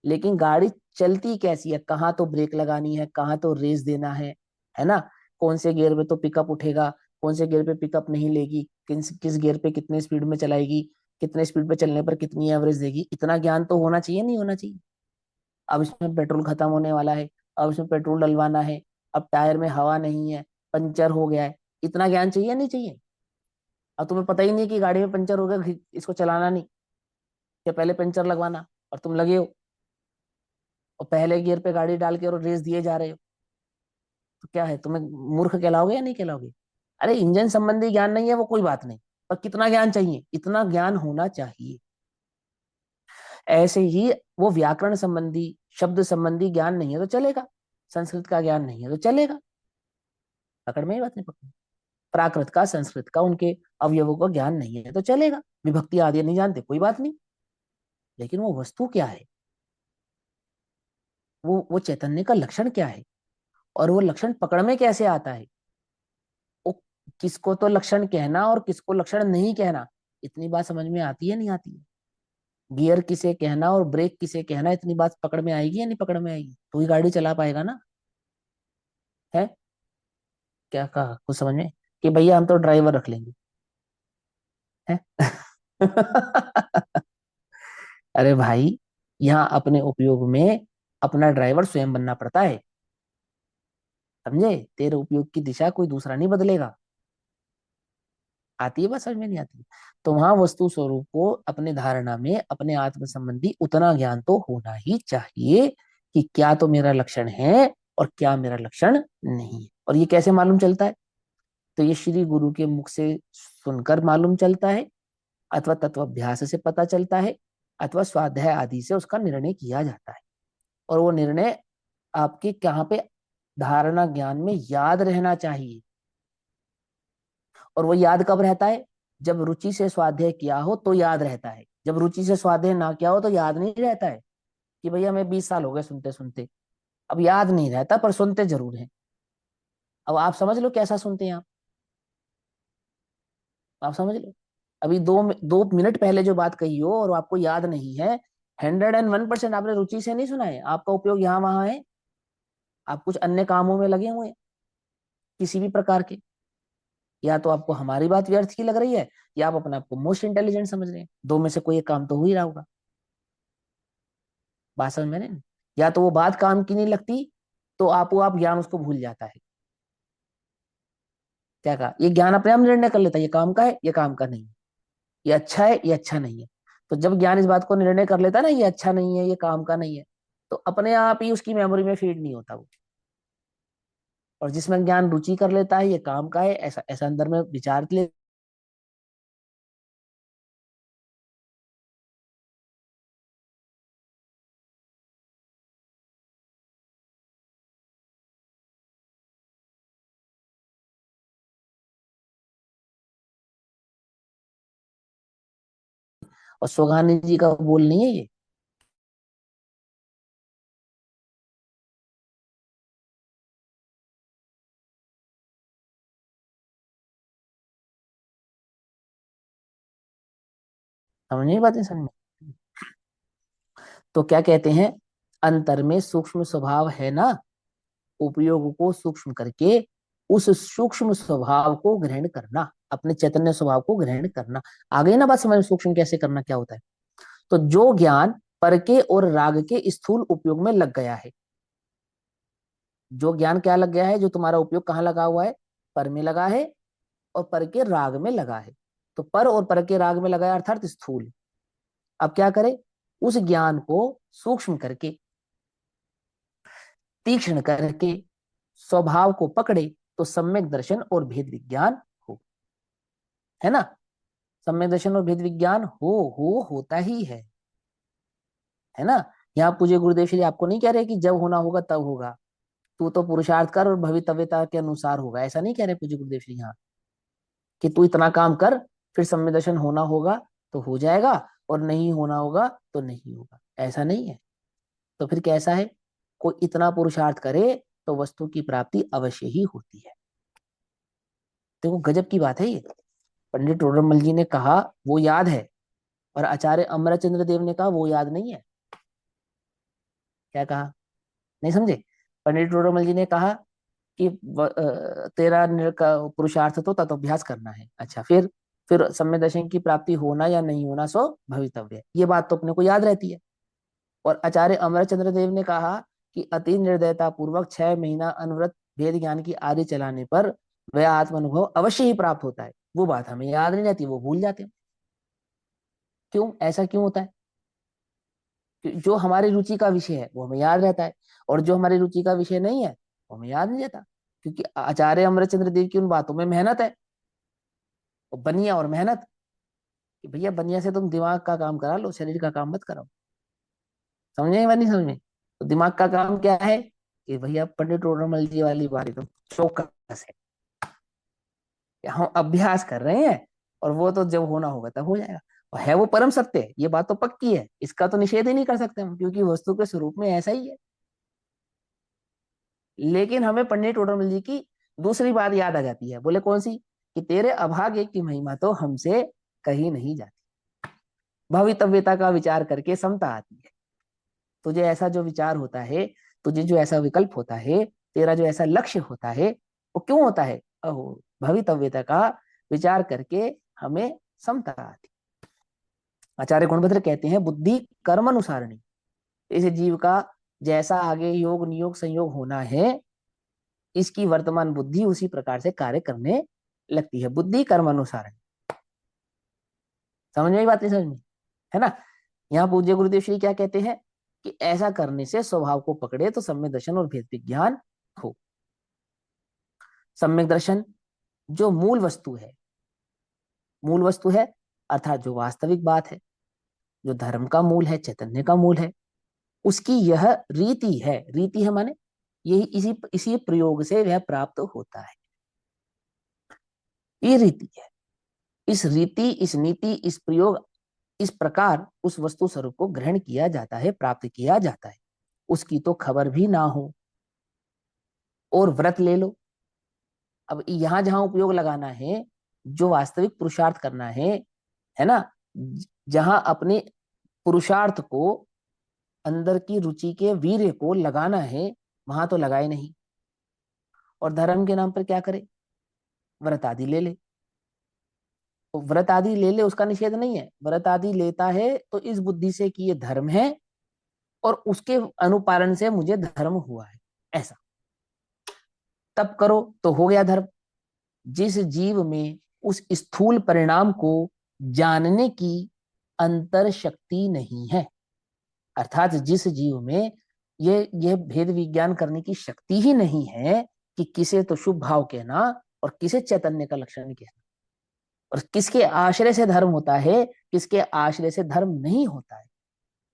लेकिन गाड़ी चलती कैसी है, कहाँ तो ब्रेक लगानी है, कहाँ तो रेस देना है ना, कौन से गियर पे तो पिकअप उठेगा, कौन से गियर पे पिकअप नहीं लेगी, किस किस गियर पे कितने स्पीड में चलाएगी, कितने स्पीड पे चलने पर कितनी एवरेज देगी, इतना ज्ञान तो होना चाहिए, नहीं होना चाहिए? अब इसमें पेट्रोल खत्म होने वाला है, अब इसमें पेट्रोल डलवाना है, अब टायर में हवा नहीं है, पंचर हो गया है, इतना ज्ञान चाहिए नहीं चाहिए? अब तुम्हें पता ही नहीं कि गाड़ी में पंचर हो गया, इसको चलाना नहीं, या पहले पंचर लगवाना, और तुम लगे हो और पहले गियर पे गाड़ी डाल के और रेस दिए जा रहे हो, तो क्या है, तुम्हें मूर्ख कहलाओगे या नहीं कहलाओगे? अरे इंजन संबंधी ज्ञान नहीं है वो कोई बात नहीं, पर कितना ज्ञान चाहिए? इतना ज्ञान होना चाहिए। ऐसे ही वो व्याकरण संबंधी, शब्द संबंधी ज्ञान नहीं है तो चलेगा, संस्कृत का ज्ञान नहीं है तो चलेगा, पकड़ में ही बात नहीं पकड़। प्राकृत का, संस्कृत का, उनके अवयवों का ज्ञान नहीं है तो चलेगा, विभक्ति आदि नहीं जानते कोई बात नहीं। लेकिन वो वस्तु क्या है, वो चैतन्य का लक्षण क्या है, और वो लक्षण पकड़ में कैसे आता है, वो किसको तो लक्षण कहना और किसको लक्षण नहीं कहना, इतनी बात समझ में आती है नहीं आती है? गियर किसे कहना और ब्रेक किसे कहना, इतनी बात पकड़ में आएगी या नहीं पकड़ में आएगी? तो ही गाड़ी चला पाएगा ना। है? क्या कहा कुछ समझ में? कि भैया हम तो ड्राइवर रख लेंगे, है? अरे भाई, यहाँ अपने उपयोग में अपना ड्राइवर स्वयं बनना पड़ता है। समझे? तेरे उपयोग की दिशा कोई दूसरा नहीं बदलेगा। आती है बात समझ में? नहीं आती? तो वहां वस्तु स्वरूप को अपने धारणा में अपने आत्म संबंधी उतना ज्ञान तो होना ही चाहिए कि क्या तो मेरा लक्षण है और क्या मेरा लक्षण नहीं है। और ये कैसे मालूम चलता है? तो ये श्री गुरु के मुख से सुनकर मालूम चलता है, अथवा तत्वाभ्यास से पता चलता है, अथवा स्वाध्याय आदि से उसका निर्णय किया जाता है। और वो निर्णय आपके कहाँ पे, धारणा ज्ञान में याद रहना चाहिए। और वो याद कब रहता है? जब रुचि से स्वाध्याय किया हो तो याद रहता है, जब रुचि से स्वाध्याय ना किया हो तो याद नहीं रहता है। कि भैया मैं 20 साल हो गए सुनते सुनते, अब याद नहीं रहता पर सुनते जरूर हैं। अब आप समझ लो कैसा सुनते हैं आप समझ लो। अभी 2 मिनट पहले जो बात कही हो और आपको याद नहीं है, 101% आपने रुचि से नहीं सुना है, आपका उपयोग यहाँ वहां है, आप कुछ अन्य कामों में लगे हुए हैं किसी भी प्रकार के। या तो आपको हमारी बात व्यर्थ की लग रही है, या आप अपने आप को मोस्ट इंटेलिजेंट समझ रहे हैं, दो में से कोई एक काम तो हो ही रहा होगा। बात समझ में नहीं? या तो वो बात काम की नहीं लगती, तो आप ज्ञान उसको भूल जाता है। क्या कहा? ये ज्ञान अपने आप निर्णय कर लेता है, ये काम का है, ये काम का नहीं है, ये अच्छा है, ये अच्छा नहीं है। तो जब ज्ञान इस बात को निर्णय कर लेता है ना ये अच्छा नहीं है, ये काम का नहीं है, तो अपने आप ही उसकी मेमोरी में फीड नहीं होता वो। और जिसमें ज्ञान रुचि कर लेता है ये काम का है, ऐसा ऐसा अंदर में विचार ले। और सोगानी जी का बोल नहीं है ये। समझ नहीं बातें समझ में। तो क्या कहते हैं, अंतर में सूक्ष्म स्वभाव है ना, उपयोग को सूक्ष्म करके उस सूक्ष्म स्वभाव को ग्रहण करना, अपने चैतन्य स्वभाव को ग्रहण करना। आ गई ना बात समझ में, सूक्ष्म कैसे करना क्या होता है। तो जो ज्ञान पर के और राग के स्थूल उपयोग में लग गया है, जो ज्ञान क्या लग गया है, जो तुम्हारा उपयोग कहाँ लगा हुआ है, पर में लगा है और पर के राग में लगा है। तो पर और पर के राग में लगा है अर्थात स्थूल। अब क्या करे, उस ज्ञान को सूक्ष्म करके, तीक्ष्ण करके स्वभाव को पकड़े तो सम्यक दर्शन और भेद विज्ञान हो। है ना, सम्यक दर्शन और भेद विज्ञान होता ही है ना। यहाँ पूज्य गुरुदेव श्री आपको नहीं कह रहे कि जब होना होगा तब होगा, तू तो पुरुषार्थ कर और भवितव्यता के अनुसार होगा, ऐसा नहीं कह रहे पूज्य गुरुदेव श्री यहाँ कि तू इतना काम कर, फिर सम्यक दर्शन होना होगा तो हो जाएगा, और नहीं होना होगा तो नहीं होगा, ऐसा नहीं है। तो फिर कैसा है, कोई इतना पुरुषार्थ करे तो वस्तु की प्राप्ति अवश्य ही होती है। देखो गजब की बात है ये। पंडित टोडरमल जी ने कहा वो याद है, और आचार्य अमरचंद्र देव ने कहा वो याद नहीं है। क्या कहा, नहीं समझे। पंडित टोडरमल जी ने कहा कि तेरा का पुरुषार्थ तो तत्वभ्यास करना है। अच्छा, फिर सम्य दर्शन की प्राप्ति होना या नहीं होना सो भवितव्य है, ये बात तो अपने को याद रहती है। और आचार्य अमरचंद्र देव ने कहा कि अति निर्दयता पूर्वक 6 महीना अनवरत भेद ज्ञान की आदि चलाने पर वह आत्म अनुभव अवश्य ही प्राप्त होता है। वो बात हमें याद नहीं रहती, वो भूल जाते हैं। क्यों, ऐसा क्यों होता है। जो हमारी रुचि का विषय है वो हमें याद रहता है, और जो हमारी रुचि का विषय नहीं है वो हमें याद नहीं रहता। क्योंकि आचार्य अमरचंद्र देव की उन बातों में मेहनत है, और बनिया और मेहनत, कि भैया बनिया से तुम दिमाग का काम करा लो, शरीर का काम मत कराओ। समझे या नहीं समझे। तो दिमाग का काम क्या है, कि भैया पंडित टोडरमल जी वाली बात एकदम चौकस है कि हम अभ्यास कर रहे हैं, और वो तो जब होना होगा तब हो जाएगा। और है वो परम सत्य है, ये बात तो पक्की है, इसका तो निषेध ही नहीं कर सकते हम, क्योंकि वस्तु के स्वरूप में ऐसा ही है। लेकिन हमें पंडित टोडरमल जी की दूसरी बात याद आ जाती है, बोले कौन सी, कि तेरे अभागे की महिमा तो हमसे कहीं नहीं जाती। भवितव्यता का विचार करके समता आती है। तुझे ऐसा जो विचार होता है, तुझे जो ऐसा विकल्प होता है, तेरा जो ऐसा लक्ष्य होता है, वो क्यों होता है, अहो भवितव्यता का विचार करके हमें समता आती। आचार्य गुणभद्र कहते हैं बुद्धि कर्म अनुसारणी, इस जीव का जैसा आगे योग नियोग संयोग होना है, इसकी वर्तमान बुद्धि उसी प्रकार से कार्य करने लगती है। बुद्धि कर्म अनुसार, समझ में बात नहीं, समझ में, है ना। यहाँ पूज्य गुरुदेव श्री क्या कहते हैं, कि ऐसा करने से स्वभाव को पकड़े तो सम्यक दर्शन और भेद विज्ञान हो। सम्यक दर्शन जो मूल वस्तु है, मूल वस्तु है अर्थात जो वास्तविक बात है, जो धर्म का मूल है, चैतन्य का मूल है, उसकी यह रीति है। रीति है माने यही, इसी इसी प्रयोग से वह प्राप्त होता है। ये रीति है, इस रीति, इस नीति, इस प्रयोग, इस प्रकार उस वस्तु स्वरूप को ग्रहण किया जाता है, प्राप्त किया जाता है। उसकी तो खबर भी ना हो। और व्रत ले लो, अब यहां जहां उपयोग लगाना है, जो वास्तविक पुरुषार्थ करना है ना, जहां अपने पुरुषार्थ को, अंदर की रुचि के वीर्य को लगाना है, वहां तो लगाए नहीं। और धर्म के नाम पर क्या करे, व्रत आदि ले ले। तो व्रत आदि ले ले उसका निषेध नहीं है, व्रत आदि लेता है तो इस बुद्धि से कि ये धर्म है, और उसके अनुपालन से मुझे धर्म हुआ है, ऐसा तब करो तो हो गया धर्म। जिस जीव में उस स्थूल परिणाम को जानने की अंतर शक्ति नहीं है। अर्थात जिस जीव में ये भेद विज्ञान करने की शक्ति ही नहीं है कि किसे तो शुभ भाव कहना और किसे चैतन्य का लक्षण कहना, और किसके आश्रय से धर्म होता है, किसके आश्रय से धर्म नहीं होता है।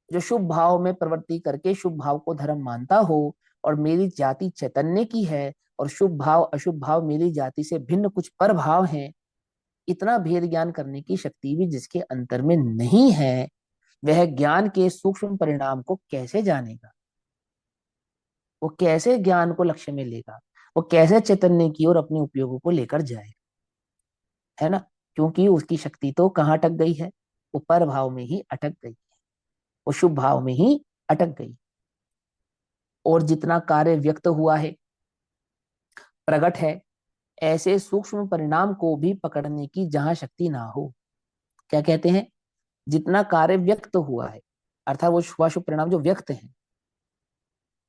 जो शुभ भाव में प्रवृत्ति करके शुभ भाव को धर्म मानता हो, और मेरी जाति चैतन्य की है, और शुभ भाव अशुभ भाव मेरी जाति से भिन्न कुछ पर भाव हैं, इतना भेद ज्ञान करने की शक्ति भी जिसके अंतर में नहीं है, वह ज्ञान के सूक्ष्म परिणाम को कैसे जानेगा? वो कैसे ज्ञान को लक्ष्य में लेगा? वो कैसे चैतन्य की ओर अपने उपयोगों को लेकर जाएगा? है ना? क्योंकि उसकी शक्ति तो कहाँ अटक गई है? वो पर भाव में ही अटक गई, वो शुभ भाव में ही अटक गई। और जितना कार्य व्यक्त हुआ है, प्रकट है, ऐसे सूक्ष्म परिणाम को भी पकड़ने की जहां शक्ति ना हो। क्या कहते हैं? जितना कार्य व्यक्त हुआ है, अर्थात वो शुभाशुभ परिणाम जो व्यक्त है,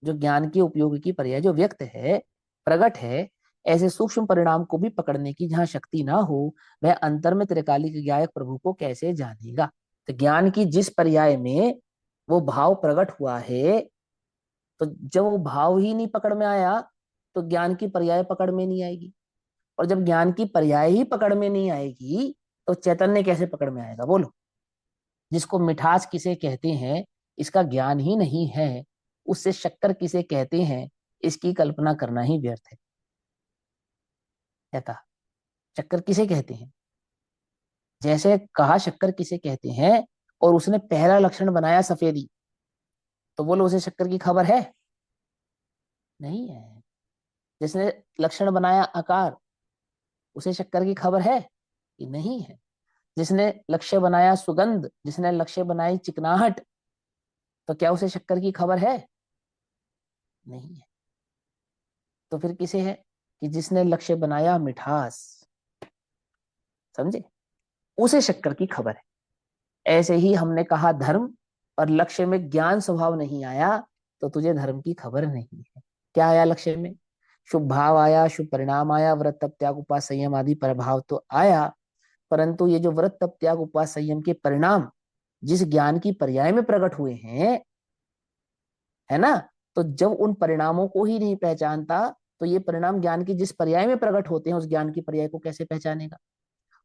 जो ज्ञान के उपयोग की पर्याय जो व्यक्त है, प्रकट है, ऐसे सूक्ष्म परिणाम को भी पकड़ने की जहां शक्ति ना हो, वह अंतर में त्रिकालिक ज्ञायक प्रभु को कैसे जानेगा? तो ज्ञान की जिस पर्याय में वो भाव प्रकट हुआ है, तो जब वो भाव ही नहीं पकड़ में आया, तो ज्ञान की पर्याय पकड़ में नहीं आएगी। और जब ज्ञान की पर्याय ही पकड़ में नहीं आएगी, तो चैतन्य कैसे पकड़ में आएगा? बोलो। जिसको मिठास किसे कहते हैं, इसका ज्ञान ही नहीं है, उससे शक्कर किसे कहते हैं, इसकी कल्पना करना ही व्यर्थ है। क्या कहा? शक्कर किसे कहते हैं? जैसे कहा शक्कर किसे कहते हैं, और उसने पहला लक्षण बनाया सफेदी, तो बोलो उसे शक्कर की खबर है? नहीं है। जिसने लक्षण बनाया आकार, उसे शक्कर की खबर है कि नहीं है? जिसने लक्ष्य बनाया सुगंध, जिसने लक्ष्य बनाई चिकनाहट, तो क्या उसे शक्कर की खबर है? नहीं है। तो फिर किसे है? कि जिसने लक्ष्य बनाया मिठास, समझे, उसे शक्कर की खबर है। ऐसे ही हमने कहा धर्म, और लक्ष्य में ज्ञान स्वभाव नहीं आया, तो तुझे धर्म की खबर नहीं है। क्या आया लक्ष्य में? शुभ भाव आया, शुभ परिणाम आया, व्रत तप त्याग उपवास संयम आदि प्रभाव तो आया, परंतु ये जो व्रत तप त्याग उपवास संयम के परिणाम जिस ज्ञान की पर्याय में प्रकट हुए हैं, है ना, तो जब उन परिणामों को ही नहीं पहचानता, तो ये परिणाम ज्ञान की जिस पर्याय में प्रकट होते हैं, उस ज्ञान की पर्याय को कैसे पहचानेगा?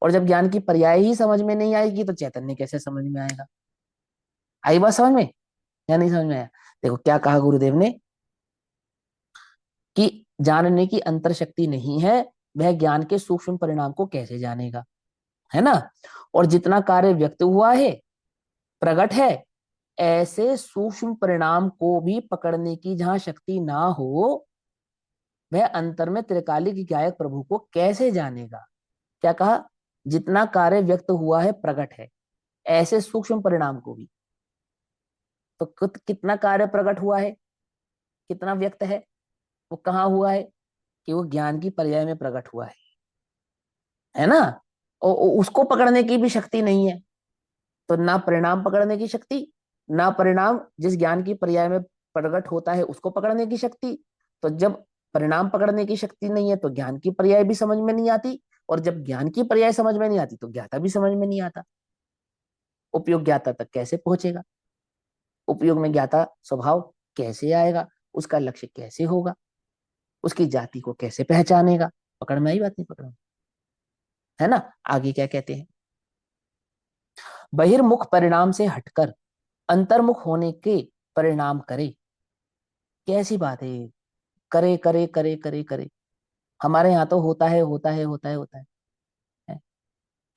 और जब ज्ञान की पर्याय ही समझ में नहीं आएगी, तो चैतन्य कैसे समझ में आएगा? आई बात समझ में या नहीं समझ में आया? देखो क्या कहा गुरुदेव ने, कि जानने की अंतर शक्ति नहीं है, वह ज्ञान के सूक्ष्म परिणाम को कैसे जानेगा? है ना? और जितना कार्य व्यक्त हुआ है, प्रकट है, ऐसे सूक्ष्म परिणाम को भी पकड़ने की जहां शक्ति ना हो, वह अंतर में त्रिकालिक गायक प्रभु को कैसे जानेगा? क्या कहा? जितना कार्य व्यक्त हुआ है, प्रकट है, ऐसे सूक्ष्म परिणाम को भी। तो कितना कार्य प्रकट हुआ है, कितना व्यक्त है, वो कहाँ हुआ है? कि वो ज्ञान की पर्याय में प्रकट हुआ है ना? और उसको पकड़ने की भी शक्ति नहीं है। तो ना परिणाम पकड़ने की शक्ति, ना परिणाम जिस ज्ञान की पर्याय में प्रकट होता है उसको पकड़ने की शक्ति। तो जब परिणाम पकड़ने की शक्ति नहीं है, तो ज्ञान की पर्याय भी समझ में नहीं आती, और जब ज्ञान की पर्याय समझ में नहीं आती, तो ज्ञाता भी समझ में नहीं आता। उपयोग ज्ञाता तक कैसे पहुंचेगा? उपयोग में ज्ञाता स्वभाव कैसे आएगा? उसका लक्ष्य कैसे होगा? उसकी जाति को कैसे पहचानेगा? पकड़ में आई बात? नहीं पकड़ में? है ना? आगे क्या कहते हैं? बहिर्मुख परिणाम से हटकर अंतर्मुख होने के परिणाम करे। कैसी बात है? करे करे करे करे करे। हमारे यहाँ तो होता है होता है होता है होता है,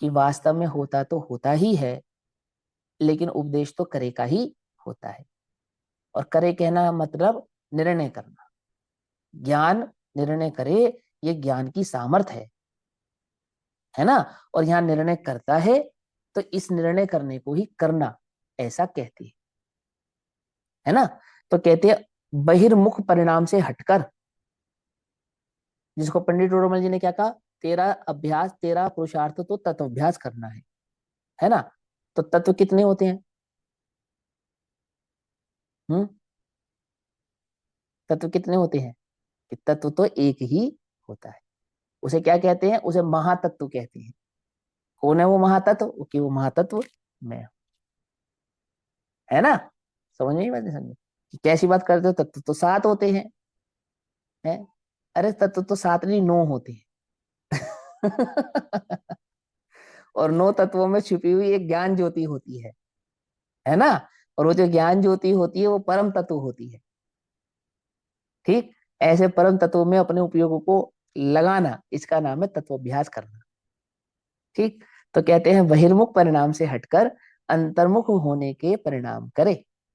कि वास्तव में होता तो होता ही है, लेकिन उपदेश तो करे का ही होता है। और करे कहना मतलब निर्णय करना। ज्ञान निर्णय करे, ये ज्ञान की सामर्थ है ना? और यहाँ निर्णय करता है, तो इस निर्णय करने को ही करना ऐसा कहते हैं, है ना? तो कहते हैं बहिर्मुख परिणाम से हटकर, जिसको पंडित डोरोमल जी ने क्या कहा, तेरा अभ्यास, तेरा पुरुषार्थ तो तत्व अभ्यास करना है ना? तो तत्व कितने होते हैं? हम्म? तत्व कितने होते हैं? कि तत्व तो एक ही होता है। उसे क्या कहते हैं? उसे महातत्व कहते हैं। कौन है वो महातत्व? कि वो महातत्व मैं हूं। है ना? समझ में ही बात नहीं समझ कि कैसी बात करते हो, तत्व तो सात होते हैं? अरे तत्व तो सात नहीं, नौ होते हैं। और नौ तत्वों में छुपी हुई एक ज्ञान ज्योति होती है ना? और वो जो ज्ञान ज्योति होती है वो परम तत्व होती है। ठीक, ऐसे परम तत्व में अपने उपयोगों को लगाना, इसका नाम है तत्वाभ्यास करना। ठीक, तो कहते हैं बहिर्मुख परिणाम से हटकर अंतर्मुख होने के परिणाम करे।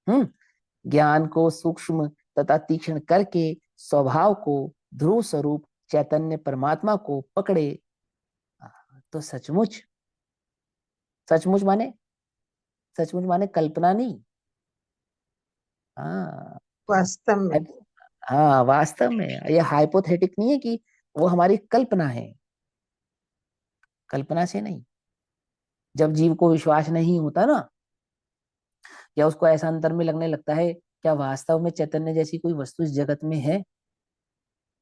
हम्म, ज्ञान को सूक्ष्म तथा तीक्ष्ण करके स्वभाव को ध्रुव स्वरूप चैतन्य परमात्मा को पकड़े। तो सचमुच, सचमुच माने, सचमुच माने कल्पना नहीं। हाँ, वास्तव में। हाँ वास्तव में, ये हाइपोथेटिक नहीं है कि वो हमारी कल्पना है, कल्पना से नहीं। जब जीव को विश्वास नहीं होता ना, या उसको ऐसा अंतर में लगने लगता है क्या वास्तव में चैतन्य जैसी कोई वस्तु इस जगत में है,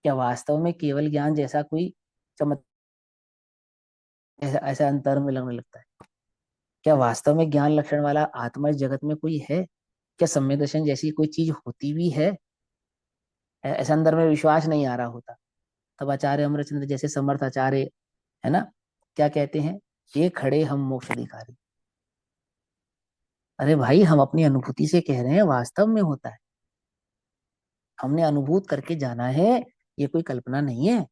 क्या वास्तव में केवल ज्ञान जैसा कोई चमत्कार, ऐसा ऐसा अंतर में लगने लगता है, क्या वास्तव में ज्ञान लक्षण वाला आत्मा इस जगत में कोई है, क्या सम्य दर्शन जैसी कोई चीज होती भी है, ऐसा अंदर में विश्वास नहीं आ रहा होता। तब आचार्य अमरचंद्र जैसे समर्थ आचार्य, है ना, क्या कहते हैं, ये खड़े हम मोक्ष अधिकारी। अरे भाई, हम अपनी अनुभूति से कह रहे हैं, वास्तव में होता है, हमने अनुभूत करके जाना है, ये कोई कल्पना नहीं है,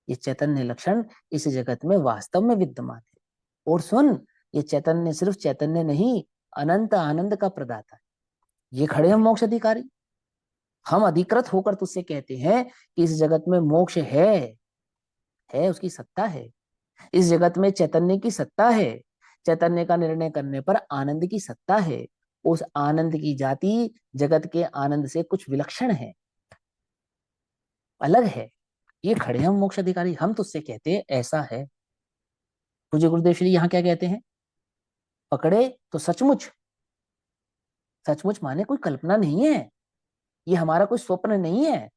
ये चैतन्य लक्षण इस जगत में वास्तव में विद्यमान है। और सुन, ये चैतन्य सिर्फ चैतन्य नहीं, अनंत आनंद का प्रदाता है। ये खड़े हम मोक्ष अधिकारी, हम अधिकृत होकर तुझसे कहते हैं कि इस जगत में मोक्ष है, उसकी सत्ता है, इस जगत में चैतन्य की सत्ता है, चैतन्य का निर्णय करने पर आनंद की सत्ता है। उस आनंद की जाति जगत के आनंद से कुछ विलक्षण है, अलग है। ये खड़े हम मोक्ष अधिकारी, हम तुझसे कहते हैं ऐसा है। पूज्य गुरुदेव श्री यहाँ क्या कहते हैं, पकड़े तो सचमुच, सचमुच माने कोई कल्पना नहीं है, ये हमारा कोई स्वप्न नहीं है।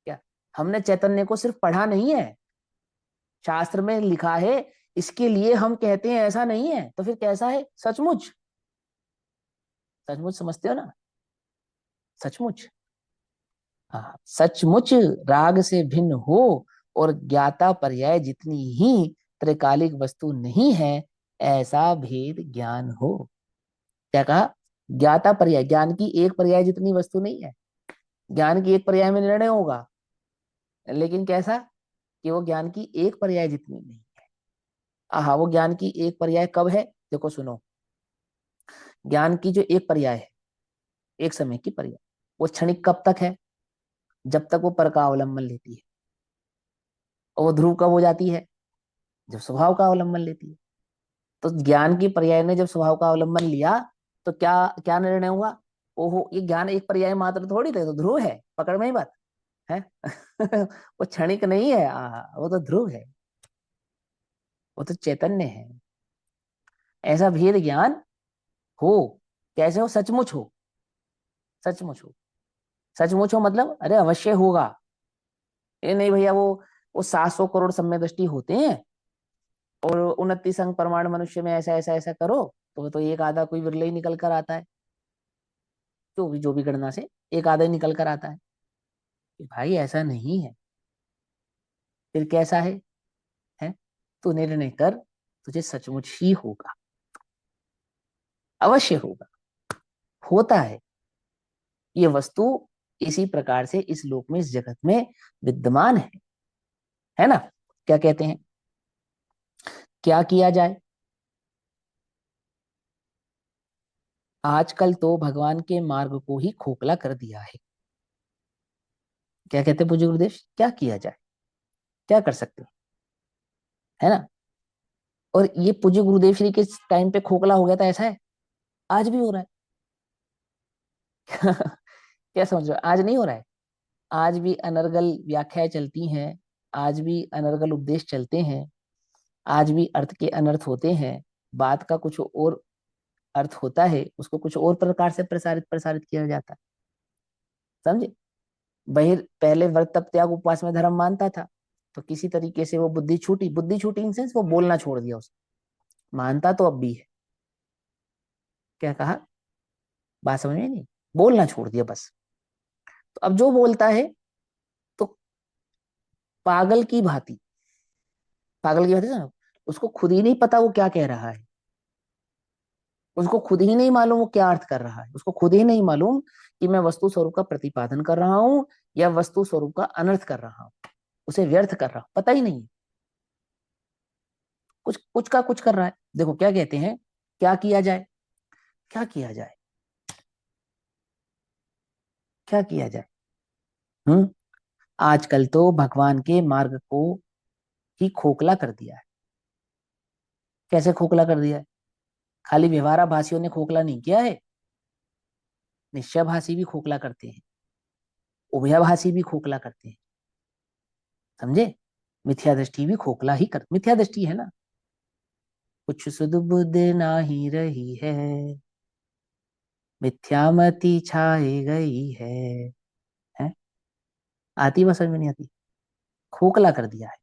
क्या, हमने चैतन्य को सिर्फ पढ़ा नहीं है, शास्त्र में लिखा है, इसके लिए हम कहते हैं ऐसा नहीं है, तो फिर कैसा है, सचमुच। सचमुच समझते हो ना, सचमुच। हाँ, सचमुच राग से भिन्न हो और ज्ञाता पर्याय जितनी ही त्रिकालिक वस्तु नहीं है, ऐसा भेद ज्ञान हो। क्या कहा, ज्ञाता पर्याय, ज्ञान की एक पर्याय जितनी वस्तु नहीं है, ज्ञान की एक पर्याय में निर्णय होगा, लेकिन कैसा, कि वो ज्ञान की एक पर्याय जितनी नहीं। हाँ, वो ज्ञान की एक पर्याय कब है, देखो सुनो, ज्ञान की जो एक पर्याय है, एक समय की पर्याय, वो क्षणिक कब तक है, जब तक वो पर का अवलंबन लेती है। और वो ध्रुव कब हो जाती है, जब स्वभाव का अवलंबन लेती है। तो ज्ञान की पर्याय ने जब स्वभाव का अवलंबन लिया, तो क्या, क्या निर्णय हुआ, ओहो ये ज्ञान एक पर्याय मात्र थोड़ी थे, तो ध्रुव है, पकड़ में ही बात है। वो क्षणिक नहीं है, वो तो ध्रुव है, वो तो चैतन्य है। ऐसा भेद ज्ञान हो, कैसे हो, सचमुच हो, सचमुच हो। सचमुच हो मतलब, अरे अवश्य होगा, ये नहीं भैया वो 700 करोड़ सम्य दृष्टि होते हैं, और 29 अंग परमाणु मनुष्य में ऐसा ऐसा ऐसा करो, तो एक आधा कोई विरले ही निकल कर आता है, जो भी गणना से एक आधा ही निकल कर आता है। कि भाई ऐसा नहीं है, फिर कैसा है? तू निर्णय कर, तुझे सचमुच ही होगा, अवश्य होगा, होता है। ये वस्तु इसी प्रकार से इस लोक में, इस जगत में विद्यमान है ना? क्या कहते हैं, क्या किया जाए, आजकल तो भगवान के मार्ग को ही खोखला कर दिया है। क्या कहते हैं पूज्य गुरुदेव, क्या किया जाए, क्या कर सकते हैं, है ना? और ये पूज्य गुरुदेव श्री के टाइम पे खोखला हो गया था, ऐसा है? आज भी हो रहा है। क्या समझ रहे हो, आज नहीं हो रहा है? आज भी अनर्गल व्याख्याएं चलती हैं, आज भी अनर्गल उपदेश चलते हैं, आज भी अर्थ के अनर्थ होते हैं, बात का कुछ और अर्थ होता है, उसको कुछ और प्रकार से प्रसारित प्रसारित किया जाता है। समझे? पहले व्रत तप त्याग उपवास में धर्म मानता था, तो किसी तरीके से वो बुद्धि छूटी, बुद्धि छूटी इन सेंस वो बोलना छोड़ दिया उसने, मानता तो अब भी है। क्या कहा, बात समझ में नहीं, बोलना छोड़ दिया बस। तो अब जो बोलता है तो पागल की भांति, पागल की भांति ना, उसको खुद ही नहीं पता वो क्या कह रहा है, उसको खुद ही नहीं मालूम वो क्या अर्थ कर रहा है, उसको खुद ही नहीं मालूम कि मैं वस्तु स्वरूप का प्रतिपादन कर रहा हूं या वस्तु स्वरूप का अनर्थ कर रहा हूं, उसे व्यर्थ कर रहा हूं, पता ही नहीं है। कुछ कुछ का कुछ कर रहा है। देखो क्या कहते हैं, क्या किया जाए, क्या किया जाए, क्या किया जाए। हम्म आजकल तो भगवान के मार्ग को ही खोखला कर दिया है। कैसे खोखला कर दिया है? खाली व्यवहाराभाषियों ने खोखला नहीं किया है, निश्चयभाषी भी खोखला करते हैं, उभयभाषी भी खोखला करते हैं, समझे। मिथ्या दृष्टि भी खोखला ही कर, मिथ्या दृष्टि है ना, कुछ सुध बुध नाही रही है, मिथ्यामति छाई गई है? आती बस समझ में नहीं आती, खोखला कर दिया है।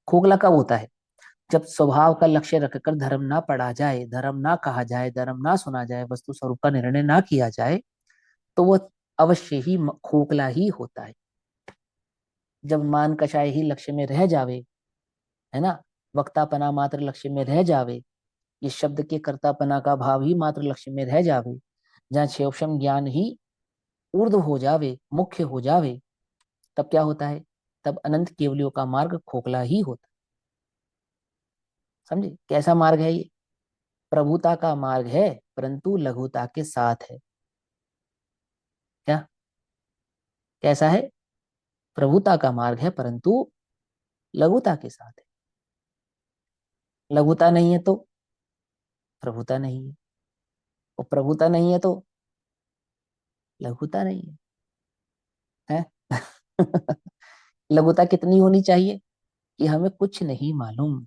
खोखला कब होता है? जब स्वभाव का लक्ष्य रखकर धर्म ना पढ़ा जाए, धर्म ना कहा जाए, धर्म ना सुना जाए, वस्तु स्वरूप का निर्णय ना किया जाए, तो वह अवश्य ही खोखला ही होता है। जब मान कषाय ही लक्ष्य में रह जावे, है ना, वक्तापना मात्र लक्ष्य में रह जावे, ये शब्द के कर्तापना का भाव ही मात्र लक्ष्य में रह जावे, जहाँ क्षेपशम ज्ञान ही ऊर्ध्व हो जावे, मुख्य हो जावे, तब क्या होता है? तब अनंत केवलियों का मार्ग खोखला ही होता है। समझे कैसा मार्ग है ये? प्रभुता का मार्ग है, परंतु लघुता के साथ है। क्या? कैसा है? प्रभुता का मार्ग है परंतु लघुता के साथ है। लघुता नहीं है तो प्रभुता नहीं है, और प्रभुता नहीं है तो लघुता नहीं है, है? लघुता कितनी होनी चाहिए? कि हमें कुछ नहीं मालूम।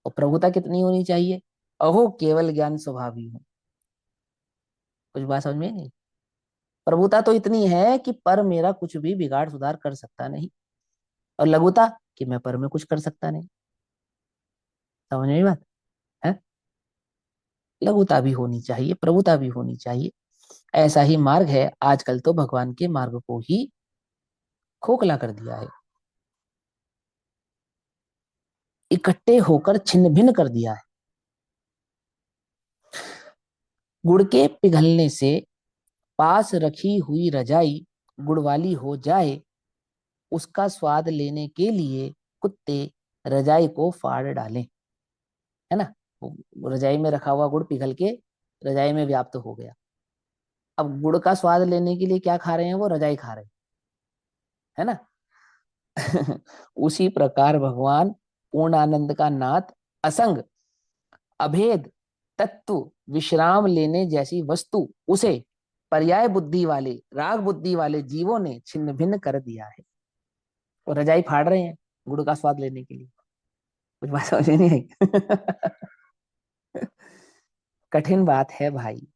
और प्रभुता कितनी होनी चाहिए? अहो केवल ज्ञान स्वभावी हो। कुछ बात समझ में नहीं। प्रभुता तो इतनी है कि पर मेरा कुछ भी बिगाड़ सुधार कर सकता नहीं, और लघुता कि मैं पर में कुछ कर सकता नहीं। समझ में बात है? लघुता भी होनी चाहिए, प्रभुता भी होनी चाहिए। ऐसा ही मार्ग है, आजकल तो भगवान के मार्ग को ही खोखला कर दिया है, इकट्ठे होकर छिन्न भिन्न कर दिया है। गुड़ के पिघलने से पास रखी हुई रजाई गुड़वाली हो जाए, उसका स्वाद लेने के लिए कुत्ते रजाई को फाड़ डालें, है ना। वो रजाई में रखा हुआ गुड़ पिघल के रजाई में व्याप्त हो गया। अब गुड़ का स्वाद लेने के लिए क्या खा रहे हैं? वो रजाई खा रहे हैं, है ना। उसी प्रकार भगवान पूर्ण आनंद का नाथ, असंग, अभेद तत्व, विश्राम लेने जैसी वस्तु, उसे पर्याय बुद्धि वाले, राग बुद्धि वाले जीवों ने छिन्न भिन्न कर दिया है। और रजाई फाड़ रहे हैं गुड़ का स्वाद लेने के लिए। कुछ बात समझ में नहीं आई? कठिन बात है भाई।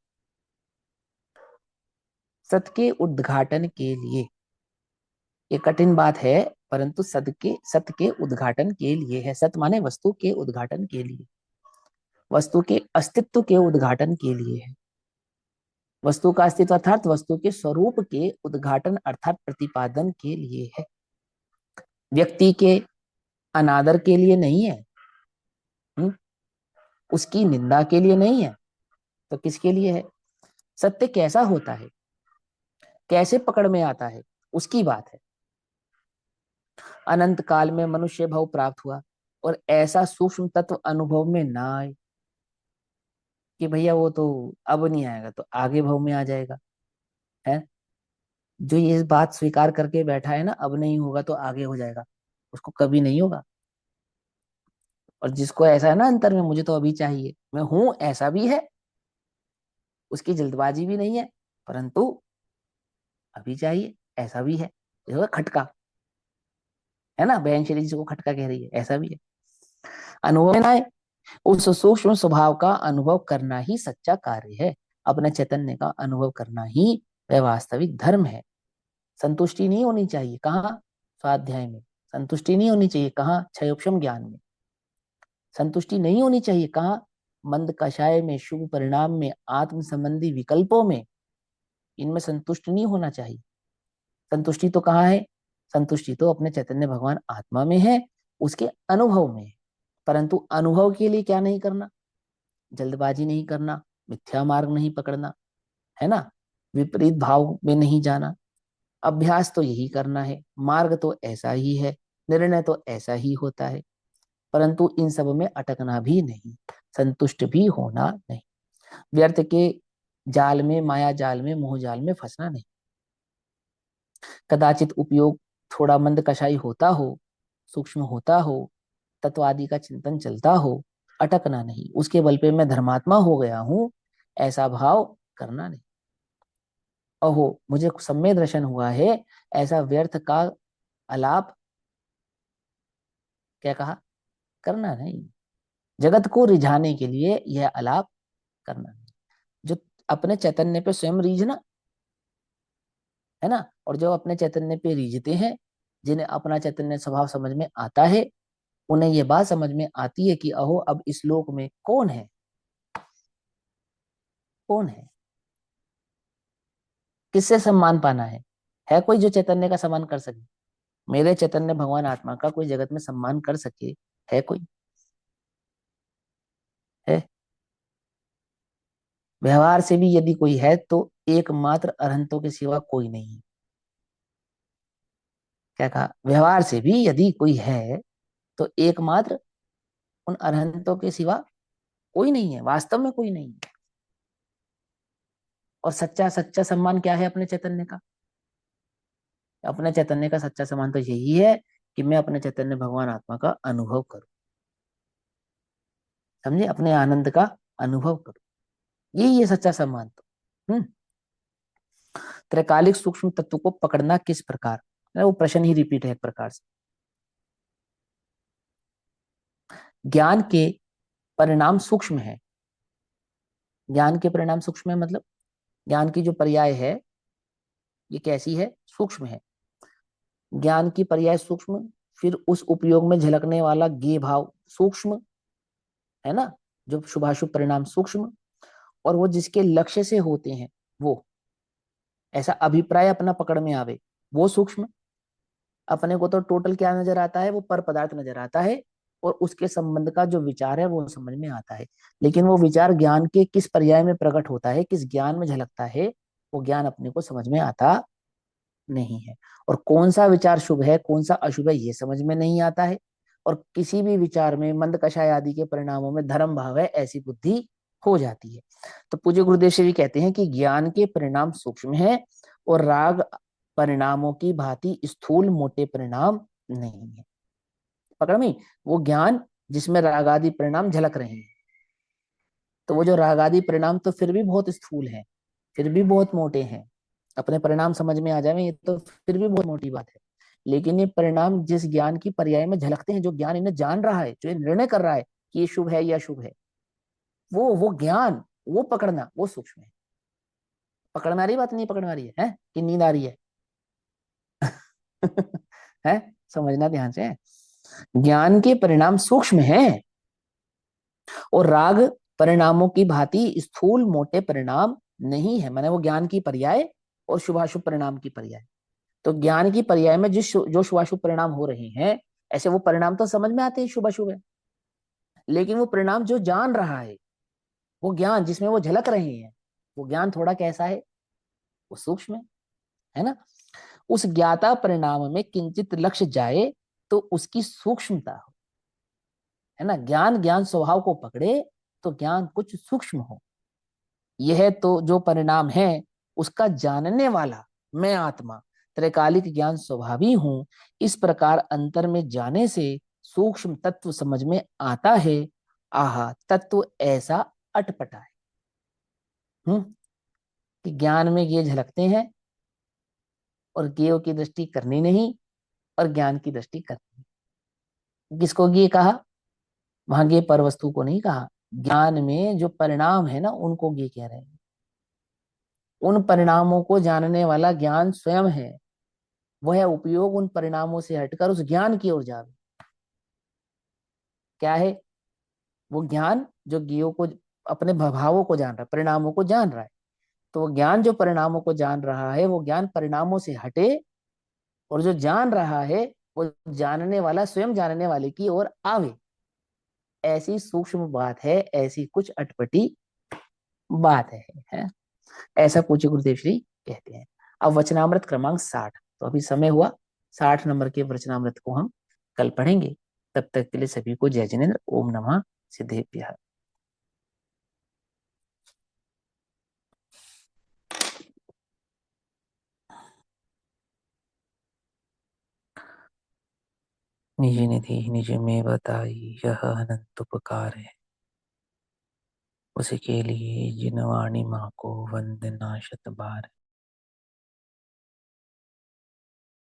सत्य के उद्घाटन के लिए ये कठिन बात है, परंतु सत्य के उद्घाटन के लिए है। सत्य माने वस्तु के उद्घाटन के लिए, वस्तु के अस्तित्व के उद्घाटन के लिए है। वस्तु का अस्तित्व अर्थात वस्तु के स्वरूप के उद्घाटन अर्थात प्रतिपादन के लिए है, व्यक्ति के अनादर के लिए नहीं है। हुँ? उसकी निंदा के लिए नहीं है, तो किसके लिए है? सत्य कैसा होता है, कैसे पकड़ में आता है, उसकी बात है। अनंत काल में मनुष्य भाव प्राप्त हुआ, और ऐसा सूक्ष्म तत्व अनुभव में ना आए कि भैया वो तो अब नहीं आएगा तो आगे भाव में आ जाएगा, है। जो ये बात स्वीकार करके बैठा है ना, अब नहीं होगा तो आगे हो जाएगा, उसको कभी नहीं होगा। और जिसको ऐसा है ना अंतर में, मुझे तो अभी चाहिए, मैं हूं, ऐसा भी है, उसकी जल्दबाजी भी नहीं है, परंतु अभी चाहिए, ऐसा भी है। देखो खटका, है ना, बहन श्री जिसको खटका कह रही है, ऐसा भी है। अनुभव में ना आए, उस सूक्ष्म स्वभाव का अनुभव करना ही सच्चा कार्य है। अपने चैतन्य का अनुभव करना ही वह वास्तविक धर्म है। संतुष्टि नहीं होनी चाहिए, कहाँ? स्वाध्याय में। संतुष्टि नहीं होनी चाहिए, कहाँ? क्षयोपशम ज्ञान में। संतुष्टि नहीं होनी चाहिए, कहाँ? मंद कषाय में, शुभ परिणाम में, आत्म संबंधी विकल्पों में, इनमें संतुष्ट नहीं होना चाहिए। संतुष्टि तो कहाँ है? संतुष्टि तो अपने चैतन्य भगवान आत्मा में है, उसके अनुभव में है। परंतु अनुभव के लिए क्या नहीं करना? जल्दबाजी नहीं करना, मिथ्या मार्ग नहीं पकड़ना, है ना, विपरीत भाव में नहीं जाना। अभ्यास तो यही करना है, मार्ग तो ऐसा ही है, निर्णय तो ऐसा ही होता है। परंतु इन सब में अटकना भी नहीं, संतुष्ट भी होना नहीं, व्यर्थ के जाल में, माया जाल में, मोह जाल में फंसना नहीं। कदाचित उपयोग थोड़ा मंद कषाई होता हो, सूक्ष्म होता हो, तत्व आदि का चिंतन चलता हो, अटकना नहीं। उसके बल पे मैं धर्मात्मा हो गया हूं, ऐसा भाव करना नहीं। अहो मुझे सम्यक दर्शन हुआ है, ऐसा व्यर्थ का अलाप, क्या कहा, करना नहीं। जगत को रिझाने के लिए यह अलाप करना नहीं। जो अपने चैतन्य पे स्वयं रीझना, है ना, और जो अपने चैतन्य पे रीझते हैं, जिन्हें अपना चैतन्य स्वभाव समझ में आता है, उन्हें यह बात समझ में आती है कि अहो अब इस लोक में कौन है, कौन है, किससे सम्मान पाना है कोई जो चैतन्य का सम्मान कर सके? मेरे चैतन्य भगवान आत्मा का कोई जगत में सम्मान कर सके? है कोई? है? व्यवहार से भी यदि कोई है तो एकमात्र अरहंतों के सिवा कोई नहीं है। क्या कहा? व्यवहार से भी यदि कोई है तो एकमात्र उन अरहंतों के सिवा कोई नहीं है, वास्तव में कोई नहीं है। और सच्चा सच्चा सम्मान क्या है अपने चैतन्य का? अपने चैतन्य का सच्चा सम्मान तो यही है कि मैं अपने चैतन्य भगवान आत्मा का अनुभव करूं, समझे, अपने आनंद का अनुभव करूं। यही है सच्चा सम्मान तो। त्रैकालिक सूक्ष्म तत्व को पकड़ना किस प्रकार, वो प्रश्न ही रिपीट है एक प्रकार से। ज्ञान के परिणाम सूक्ष्म है। ज्ञान के परिणाम सूक्ष्म है मतलब ज्ञान की जो पर्याय है ये कैसी है? सूक्ष्म है। ज्ञान की पर्याय सूक्ष्म, फिर उस उपयोग में झलकने वाला ज्ञेय भाव सूक्ष्म, है ना, जो शुभाशुभ परिणाम सूक्ष्म, और वो जिसके लक्ष्य से होते हैं वो, ऐसा अभिप्राय अपना पकड़ में आवे, वो सूक्ष्म। अपने को तो टोटल क्या नजर आता है? वो पर पदार्थ नजर आता है, और उसके संबंध का जो विचार है वो समझ में आता है। लेकिन वो विचार ज्ञान के किस पर्याय में प्रकट होता है, किस ज्ञान में झलकता है, वो ज्ञान अपने को समझ में आता नहीं है। और कौन सा विचार शुभ है, कौन सा अशुभ है, ये समझ में नहीं आता है। और किसी भी विचार में मंद कषाय आदि के परिणामों में धर्म भाव है, ऐसी बुद्धि हो जाती है। तो पूज्य गुरुदेव श्री कहते हैं कि ज्ञान के परिणाम सूक्ष्म है, और राग परिणामों की भांति स्थूल मोटे परिणाम नहीं है। पकड़ में? वो ज्ञान जिसमें रागादि परिणाम झलक रहे हैं, तो वो जो रागादि परिणाम तो फिर भी बहुत स्थूल है, फिर भी बहुत मोटे हैं। अपने परिणाम समझ में आ जाए ये तो फिर भी बहुत मोटी बात है। लेकिन ये परिणाम जिस ज्ञान की पर्याय में झलकते हैं, जो ज्ञान इन्हें जान रहा है, जो ये निर्णय कर रहा है कि ये शुभ है या शुभ है, वो ज्ञान, वो पकड़ना, वो सूक्ष्म है। पकड़ में आ रही बात? नहीं पकड़ में आ रही है कि नींद आ रही है? है? समझना ध्यान से। ज्ञान के परिणाम सूक्ष्म हैं, और राग परिणामों की भांति स्थूल मोटे परिणाम नहीं है। माने वो ज्ञान की पर्याय और शुभाशुभ परिणाम की पर्याय। तो ज्ञान की पर्याय में जो शुभाशुभ परिणाम हो रहे हैं, ऐसे वो परिणाम तो समझ में आते हैं शुभ अशुभ है, लेकिन वो परिणाम जो जान रहा है, वो ज्ञान जिसमें वो झलक रहे हैं, वो ज्ञान थोड़ा कैसा है? वो सूक्ष्म है ना। उस ज्ञाता परिणाम में किंचित लक्ष्य जाए तो उसकी सूक्ष्मता हो, है ना। ज्ञान ज्ञान स्वभाव को पकड़े तो ज्ञान कुछ सूक्ष्म हो। यह तो जो परिणाम है उसका जानने वाला मैं आत्मा त्रैकालिक ज्ञान स्वभावी हूं। इस प्रकार अंतर में जाने से सूक्ष्म तत्व समझ में आता है। आहा तत्व ऐसा अटपटा है। कि ज्ञान में ये झलकते हैं, और ज्ञेय की दृष्टि करनी नहीं, और ज्ञान की दृष्टि करनी। किसको ज्ञेय कहा? वहां ज्ञेय पर वस्तु को नहीं कहा। ज्ञान में जो परिणाम है ना, उनको ज्ञेय कह रहे हैं। उन परिणामों को जानने वाला ज्ञान स्वयं है, वह उपयोग उन परिणामों से हटकर उस ज्ञान की ओर जावे। क्या है? वो ज्ञान जो ज्ञेयों को, अपने भावों को जान रहा है, परिणामों को जान रहा है। तो वो ज्ञान जो परिणामों को जान रहा है, वो ज्ञान परिणामों से हटे, और जो जान रहा है वो जानने वाला स्वयं जानने वाले की ओर आवे। ऐसी सूक्ष्म बात है, ऐसी कुछ अटपटी बात है। ऐसा पूज्य गुरुदेव श्री कहते हैं। अब वचनामृत क्रमांक 60, तो अभी समय हुआ 60 नंबर के वचनामृत को हम कल पढ़ेंगे। तब तक के लिए सभी को जय जिनेन्द्र। ओम नमः सिद्धेभ्यः। निज निधि निज में बताई, यह अनंत उपकार है, उसके लिए जिन वाणी माँ को वंदना शत बार।